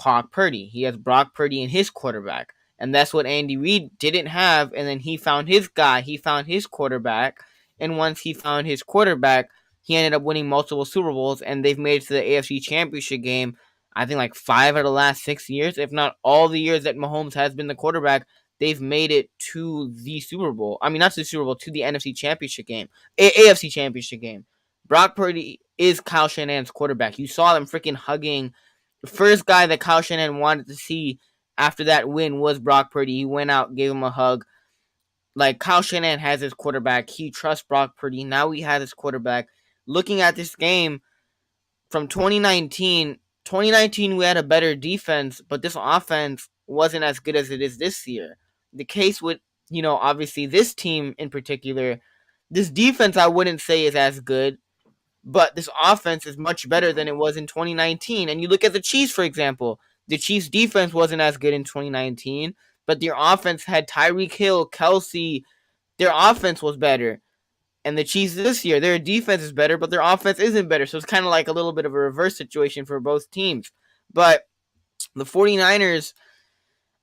Brock Purdy. He has Brock Purdy in his quarterback. And that's what Andy Reid didn't have. And then he found his guy. He found his quarterback. And once he found his quarterback, he ended up winning multiple Super Bowls. And they've made it to the AFC Championship game, I think like 5 out of the last 6 years. If not all the years that Mahomes has been the quarterback, they've made it to the Super Bowl. I mean, not to the Super Bowl, to the NFC Championship game. AFC Championship game. Brock Purdy is Kyle Shanahan's quarterback. You saw them freaking hugging. The first guy that Kyle Shanahan wanted to see after that win was Brock Purdy. He went out, gave him a hug. Like, Kyle Shanahan has his quarterback. He trusts Brock Purdy. Now he has his quarterback. Looking at this game from 2019 we had a better defense, but this offense wasn't as good as it is this year. The case with, obviously this team in particular, this defense I wouldn't say is as good, but this offense is much better than it was in 2019. And you look at the Chiefs, for example. The Chiefs' defense wasn't as good in 2019, but their offense had Tyreek Hill, Kelsey. Their offense was better. And the Chiefs this year, their defense is better, but their offense isn't better. So it's kind of like a little bit of a reverse situation for both teams. But the 49ers,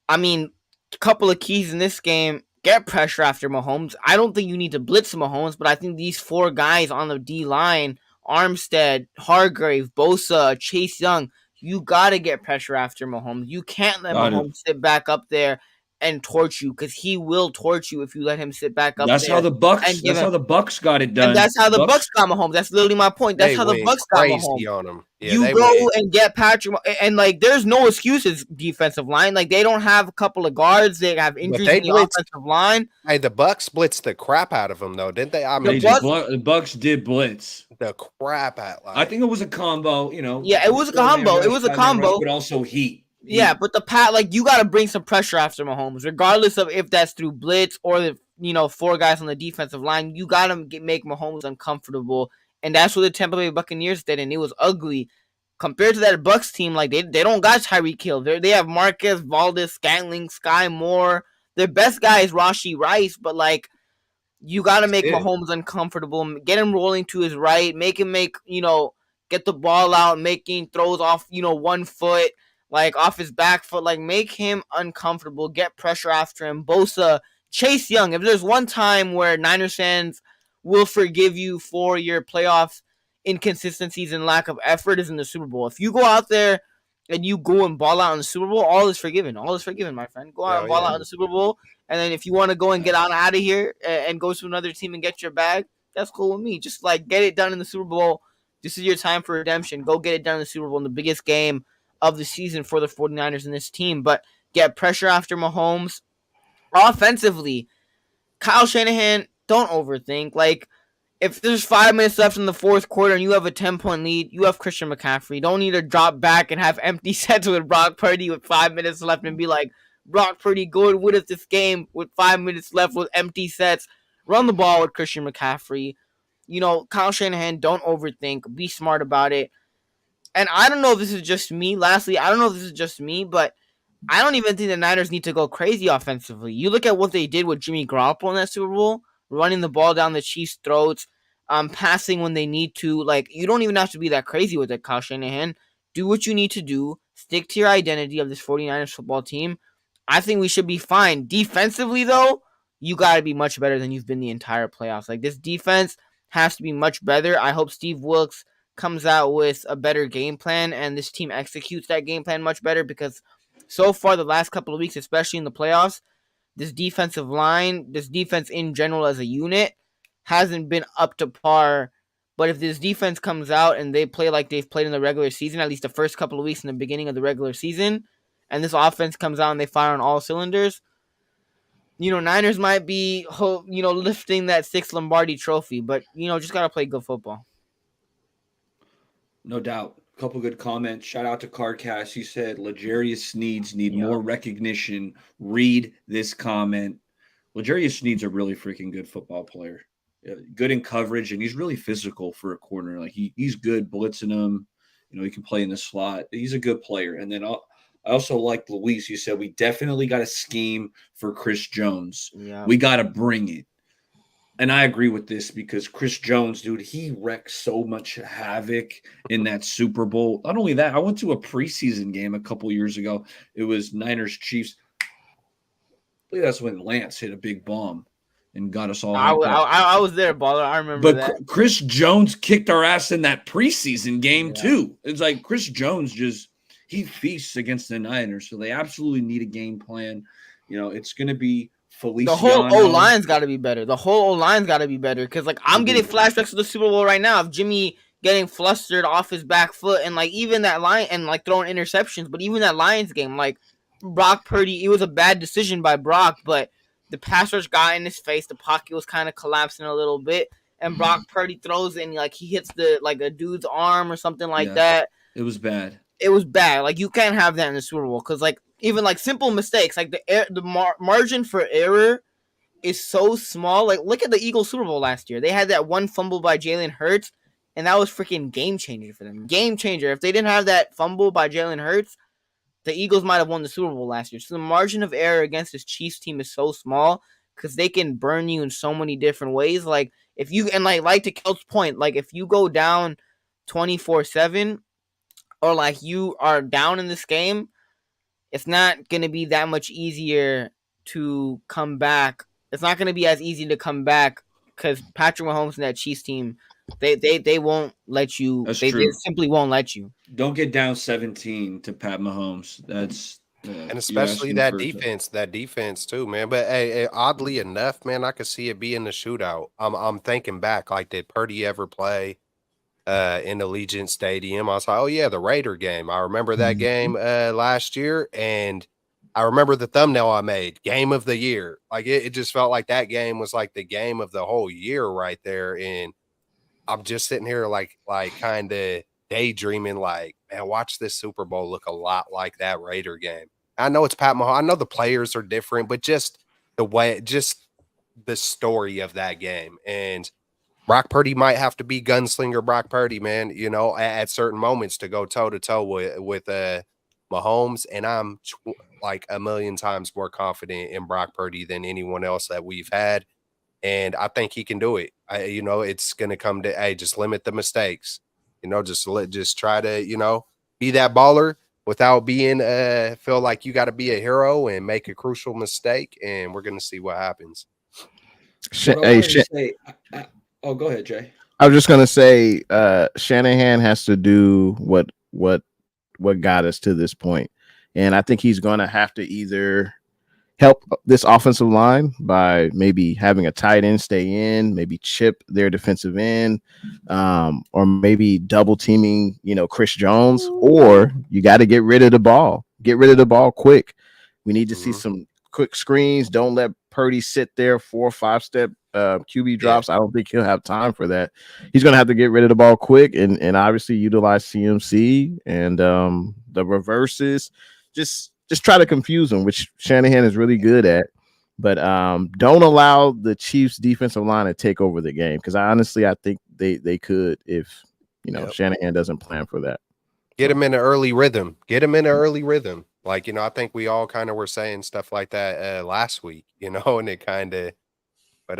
I mean, a couple of keys in this game. Get pressure after Mahomes. I don't think you need to blitz Mahomes, but I think these 4 guys on the D-line, Armstead, Hargrave, Bosa, Chase Young, you got to get pressure after Mahomes. You can't let Mahomes sit back up there and torch you, because he will torch you if you let him sit back up That's there. how the Bucks got it done. And that's how the Bucks got Mahomes. That's literally my point. That's how the Bucks got Mahomes. On him. Yeah, you go and get Patrick, and like, there's no excuses. Defensive line, like, they don't have a couple of guards. They have injuries in the offensive line. Hey, the Bucks blitzed the crap out of them, though, didn't they? I mean, the Bucks did blitz the crap out. I think it was a combo. Yeah, it was a combo. It was a combo, but also heat. Yeah, but you got to bring some pressure after Mahomes, regardless of if that's through blitz or the 4 guys on the defensive line. You got to make Mahomes uncomfortable, and that's what the Tampa Bay Buccaneers did, and it was ugly compared to that Bucks team. Like, they don't got Tyreek Hill. They have Marquez Valdez, Scantling, Sky Moore. Their best guy is Rashee Rice, but like, you got to make Mahomes uncomfortable, get him rolling to his right, make him get the ball out, making throws off 1 foot. Like, off his back foot, like, make him uncomfortable, get pressure after him. Bosa, Chase Young. If there's one time where Niners fans will forgive you for your playoff inconsistencies and lack of effort, is in the Super Bowl. If you go out there and you go and ball out in the Super Bowl, all is forgiven. All is forgiven, my friend. Go out and ball out in the Super Bowl, and then if you want to go and get out of here and go to another team and get your bag, that's cool with me. Just, like, get it done in the Super Bowl. This is your time for redemption. Go get it done in the Super Bowl in the biggest game of the season for the 49ers and this team. But get pressure after Mahomes. Offensively, Kyle Shanahan, don't overthink. Like, if there's 5 minutes left in the 4th quarter and you have a 10-point lead, you have Christian McCaffrey. Don't need to drop back and have empty sets with Brock Purdy with 5 minutes left and be like, Brock Purdy, go and win us this game with 5 minutes left with empty sets. Run the ball with Christian McCaffrey. Kyle Shanahan, don't overthink. Be smart about it. And I don't know if this is just me. Lastly, I don't know if this is just me, but I don't even think the Niners need to go crazy offensively. You look at what they did with Jimmy Garoppolo in that Super Bowl, running the ball down the Chiefs' throats, passing when they need to. Like, you don't even have to be that crazy with it, Kyle Shanahan. Do what you need to do. Stick to your identity of this 49ers football team. I think we should be fine. Defensively, though, you got to be much better than you've been the entire playoffs. Like, this defense has to be much better. I hope Steve Wilkes comes out with a better game plan and this team executes that game plan much better, because so far the last couple of weeks, especially in the playoffs, this defensive line, this defense in general as a unit, hasn't been up to par But if this defense comes out and they play like they've played in the regular season, at least the first couple of weeks in the beginning of the regular season, and this offense comes out and they fire on all cylinders, Niners might be, lifting that 6th Lombardi trophy. But, just got to play good football. No doubt. A couple good comments. Shout out to Cardcast. He said L'Jarius Sneeds need more recognition. Read this comment. L'Jarius Sneeds a really freaking good football player. Good in coverage, and he's really physical for a corner. Like he's good blitzing him. He can play in the slot. He's a good player. And then I also like Luis. You said we definitely got a scheme for Chris Jones. Yeah. We got to bring it. And I agree with this because Chris Jones, dude, he wrecked so much havoc in that Super Bowl. Not only that, I went to a preseason game a couple years ago. It was Niners Chiefs. I believe that's when Lance hit a big bomb and got us all. I was there, baller. I remember that. But Chris Jones kicked our ass in that preseason game too. It's like Chris Jones he feasts against the Niners, so they absolutely need a game plan. It's going to be Feliciano. The whole O-line's got to be better. Because, I'm getting flashbacks to the Super Bowl right now of Jimmy getting flustered off his back foot and, even that line and, throwing interceptions. But even that Lions game, Brock Purdy, it was a bad decision by Brock, but the pass rush got in his face. The pocket was kind of collapsing a little bit. And Brock Purdy throws in, he hits a dude's arm or something like that. It was bad. It was bad. You can't have that in the Super Bowl because, even simple mistakes, the margin for error is so small. Look at the Eagles Super Bowl last year. They had that one fumble by Jalen Hurts, and that was freaking game changer for them. Game changer. If they didn't have that fumble by Jalen Hurts, the Eagles might have won the Super Bowl last year. So the margin of error against this Chiefs team is so small because they can burn you in so many different ways. If you to Kel's point, if you go down 24-7 or you are down in this game, it's not going to be that much easier to come back. It's not going to be as easy to come back because Patrick Mahomes and that Chiefs team, they won't let you. That's they true. simply won't let you. Don't get down 17 to Pat Mahomes. That's and especially that defense too, man. But hey, oddly enough, man, I could see it being a shootout. I'm thinking back, did Purdy ever play in Allegiant Stadium? I was like, oh yeah, the Raider game. I remember that game last year, and I remember the thumbnail I made, game of the year. It just felt like that game was the game of the whole year right there. And I'm just sitting here kind of daydreaming, man, watch this Super Bowl look a lot like that Raider game. I know it's Pat Mahomes. I know the players are different, but just the story of that game. And Brock Purdy might have to be gunslinger Brock Purdy, man, at certain moments to go toe-to-toe with Mahomes. And I'm a million times more confident in Brock Purdy than anyone else that we've had. And I think he can do it. It's going to come to, just limit the mistakes. Just try to, be that baller without being, feel like you got to be a hero and make a crucial mistake. And we're going to see what happens. Oh, go ahead, Jay. I was just gonna say, Shanahan has to do what got us to this point, and I think he's gonna have to either help this offensive line by maybe having a tight end stay in, maybe chip their defensive end, or maybe double teaming, Chris Jones, or you got to get rid of the ball quick. We need to see some quick screens. Don't let Purdy sit there 4 or 5 step QB drops. I don't think he'll have time for that. He's going to have to get rid of the ball quick and obviously utilize CMC and the reverses. Just try to confuse him, which Shanahan is really good at. But don't allow the Chiefs defensive line to take over the game, because I think they could if Shanahan doesn't plan for that. Get him in an early rhythm. I think we all kind of were saying stuff like that last week, and it kind of, but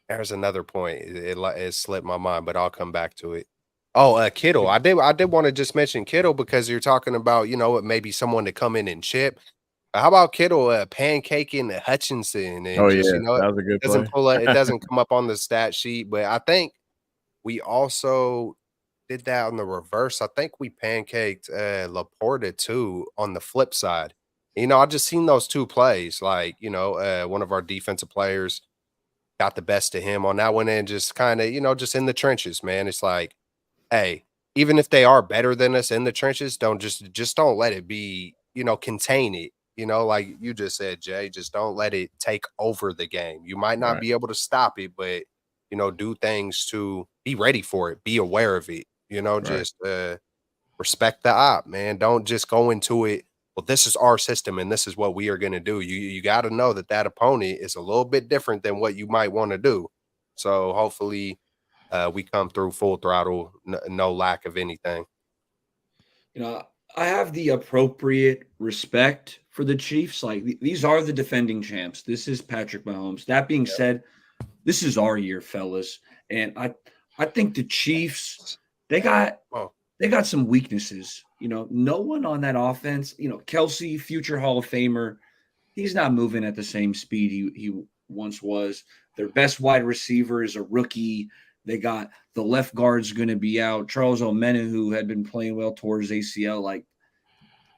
there's another point. It slipped my mind, but I'll come back to it. Oh, Kittle. I did want to just mention Kittle because you're talking about, maybe someone to come in and chip. How about Kittle pancaking Hutchinson? And that was a good play. It doesn't come up on the stat sheet, but I think we also did that on the reverse. I think we pancaked Laporta too on the flip side. I just seen those two plays. One of our defensive players got the best of him on that one, and just kind of, just in the trenches, man. It's like, hey, even if they are better than us in the trenches, don't just don't let it be, contain it. Like you just said, Jay, just don't let it take over the game. You might not Right. be able to stop it, but do things to be ready for it, be aware of it, Right. just respect the op, man. Don't just go into it. Well, this is our system and this is what we are going to do. You got to know that that opponent is a little bit different than what you might want to do. So hopefully we come through full throttle, no lack of anything. You know, I have the appropriate respect for the Chiefs. Like these are the defending champs. This is Patrick Mahomes. That being said, this is our year, fellas, and I think the Chiefs they got Oh, they got some weaknesses. No one on that offense. Kelsey, future Hall of Famer, he's not moving at the same speed he once was. Their best wide receiver is a rookie. They got the left guard's going to be out. Charles Omenu, who had been playing well towards ACL. Like,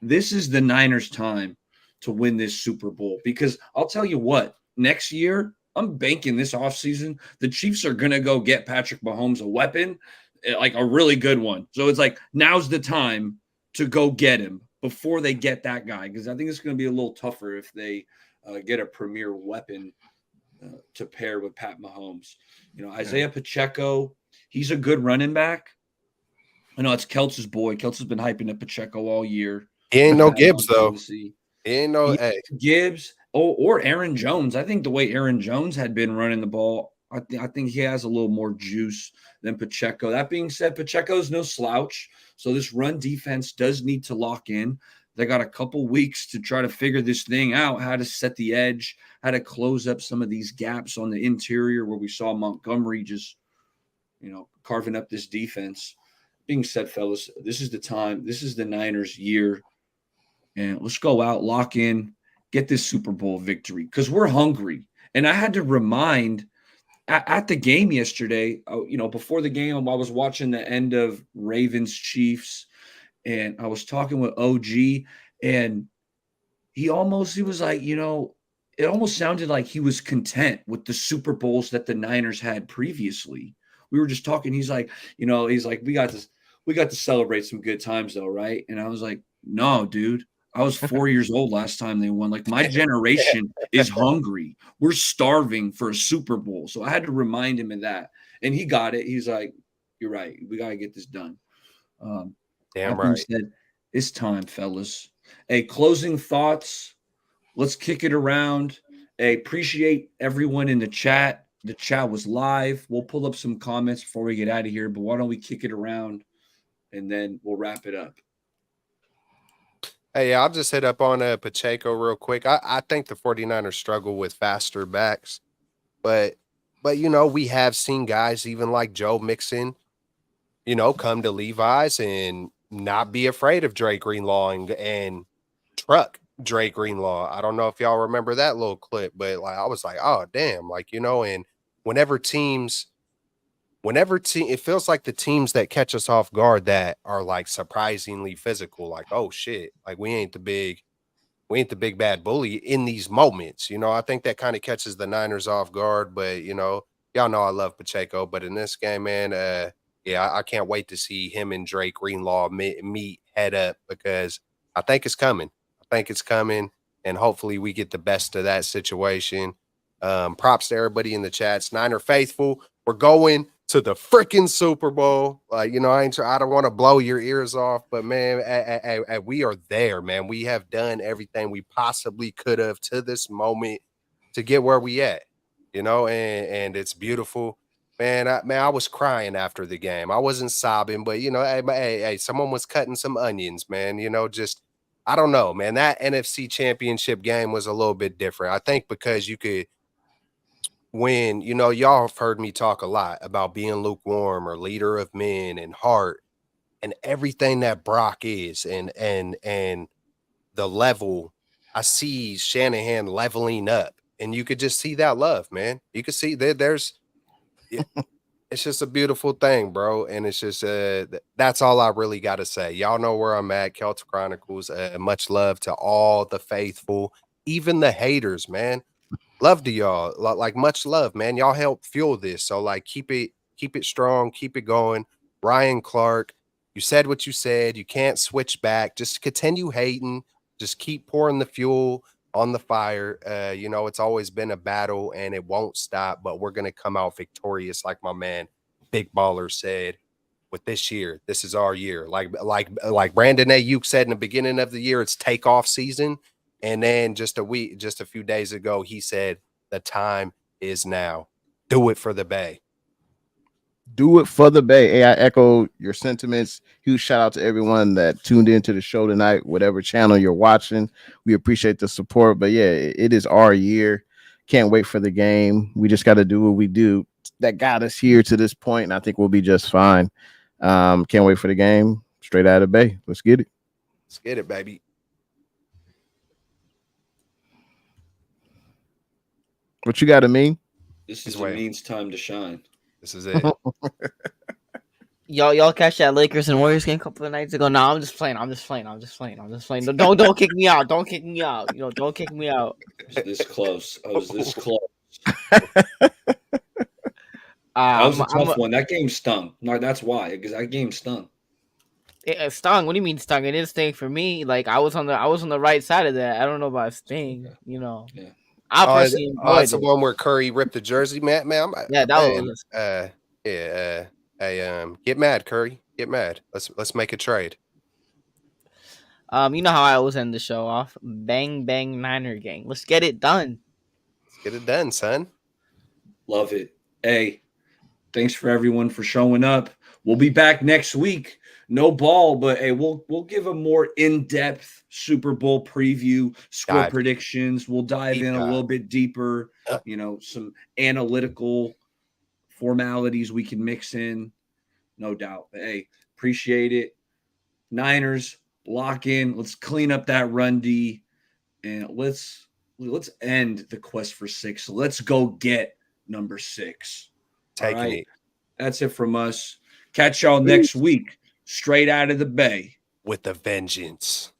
this is the Niners' time to win this Super Bowl because I'll tell you what, next year, I'm banking this offseason, the Chiefs are going to go get Patrick Mahomes a weapon, like a really good one. So it's like, now's the time to go get him before they get that guy because I think it's going to be a little tougher if they get a premier weapon to pair with Pat Mahomes. Isaiah Pacheco, he's a good running back. I know it's Keltz's boy. Keltz's been hyping up Pacheco all year. he ain't I've no had him on Gibbs though. fantasy. He ain't no. Hey, Gibbs, or Aaron Jones. I think the way Aaron Jones had been running the ball, I think he has a little more juice than Pacheco. That being said, Pacheco's no slouch. So this run defense does need to lock in. They got a couple weeks to try to figure this thing out, how to set the edge, how to close up some of these gaps on the interior where we saw Montgomery just, carving up this defense. Being said, fellas, this is the time. This is the Niners' year. And let's go out, lock in, get this Super Bowl victory because we're hungry. And I had to remind at the game yesterday, before the game, I was watching the end of Ravens Chiefs, and I was talking with OG, and he was like, it almost sounded like he was content with the Super Bowls that the Niners had previously. We were just talking. He's like, we got to celebrate some good times though, right? And I was like, no, dude. I was 4 years old last time they won. Like, my generation is hungry. We're starving for a Super Bowl. So I had to remind him of that. And he got it. He's like, you're right. We got to get this done. damn That being right. said, it's time, fellas. Hey, closing thoughts. Let's kick it around. Hey, appreciate everyone in the chat. The chat was live. We'll pull up some comments before we get out of here, but why don't we kick it around and then we'll wrap it up. Hey, I'll just hit up on Pacheco real quick. I think the 49ers struggle with faster backs, but we have seen guys even like Joe Mixon, come to Levi's and not be afraid of Drake Greenlaw and truck Drake Greenlaw. I don't know if y'all remember that little clip, but like I was like, oh damn, like and whenever teams it feels like the teams that catch us off guard that are like surprisingly physical, like, oh shit, like we ain't the big bad bully in these moments. I think that kind of catches the Niners off guard, but y'all know I love Pacheco, but in this game, man, yeah, I can't wait to see him and Drake Greenlaw meet head up because I think it's coming. I think it's coming, and hopefully we get the best of that situation. Props to everybody in the chats. Niner faithful, we're going to the freaking Super Bowl. Like, I don't want to blow your ears off, but man, we are there, man. We have done everything we possibly could have to this moment to get where we at, and it's beautiful. Man, I was crying after the game. I wasn't sobbing, but hey, someone was cutting some onions, man. Just I don't know, man. That NFC Championship game was a little bit different. I think because you could when y'all have heard me talk a lot about being lukewarm or leader of men and heart and everything that Brock is and the level I see Shanahan leveling up and you could just see that love, man. You could see that it's just a beautiful thing, bro. And it's just that's all I really got to say. Y'all know where I'm at. Celtic Chronicles. Much love to all the faithful, even the haters, man. Love to y'all. Like much love, man. Y'all help fuel this. So like keep it strong, keep it going. Ryan Clark, you said what you said. You can't switch back. Just continue hating. Just keep pouring the fuel on the fire. It's always been a battle and it won't stop, but we're gonna come out victorious, like my man Big Baller said. With this year, this is our year. Like Brandon Ayuk said in the beginning of the year, it's takeoff season. And then just a few days ago, he said, the time is now. Do it for the Bay. Do it for the Bay. Hey, I echo your sentiments. Huge shout out to everyone that tuned into the show tonight, whatever channel you're watching. We appreciate the support. But yeah, it is our year. Can't wait for the game. We just got to do what we do that got us here to this point, and I think we'll be just fine. Can't wait for the game. Straight out of Bay. Let's get it. Let's get it, baby. What you got to mean? This is His way. Amin's time to shine. This is it. Y'all catch that Lakers and Warriors game a couple of nights ago? No, I'm just playing. Don't kick me out. Don't kick me out. Don't kick me out. I was this close. I was this close. That That was a tough one. That game stung. No, that's why, because that game stung. It stung. What do you mean stung? It didn't sting for me. Like I was on the right side of that. I don't know about sting. Yeah. I personally it's the enjoyed it. one where Curry ripped the jersey, man. Yeah, that was. Get mad, Curry. Get mad. Let's make a trade. You know how I always end the show off. Bang bang Niner gang. Let's get it done. Let's get it done, son. Love it. Hey, thanks for everyone for showing up. We'll be back next week. No ball, but hey, we'll give a more in-depth Super Bowl preview, score predictions. We'll dive in a little bit deeper. Some analytical formalities we can mix in, no doubt. But hey, appreciate it. Niners, lock in. Let's clean up that run D, and let's end the quest for 6. Let's go get number 6. Taking it. That's it from us. Catch y'all next week, straight out of the Bay. With a vengeance.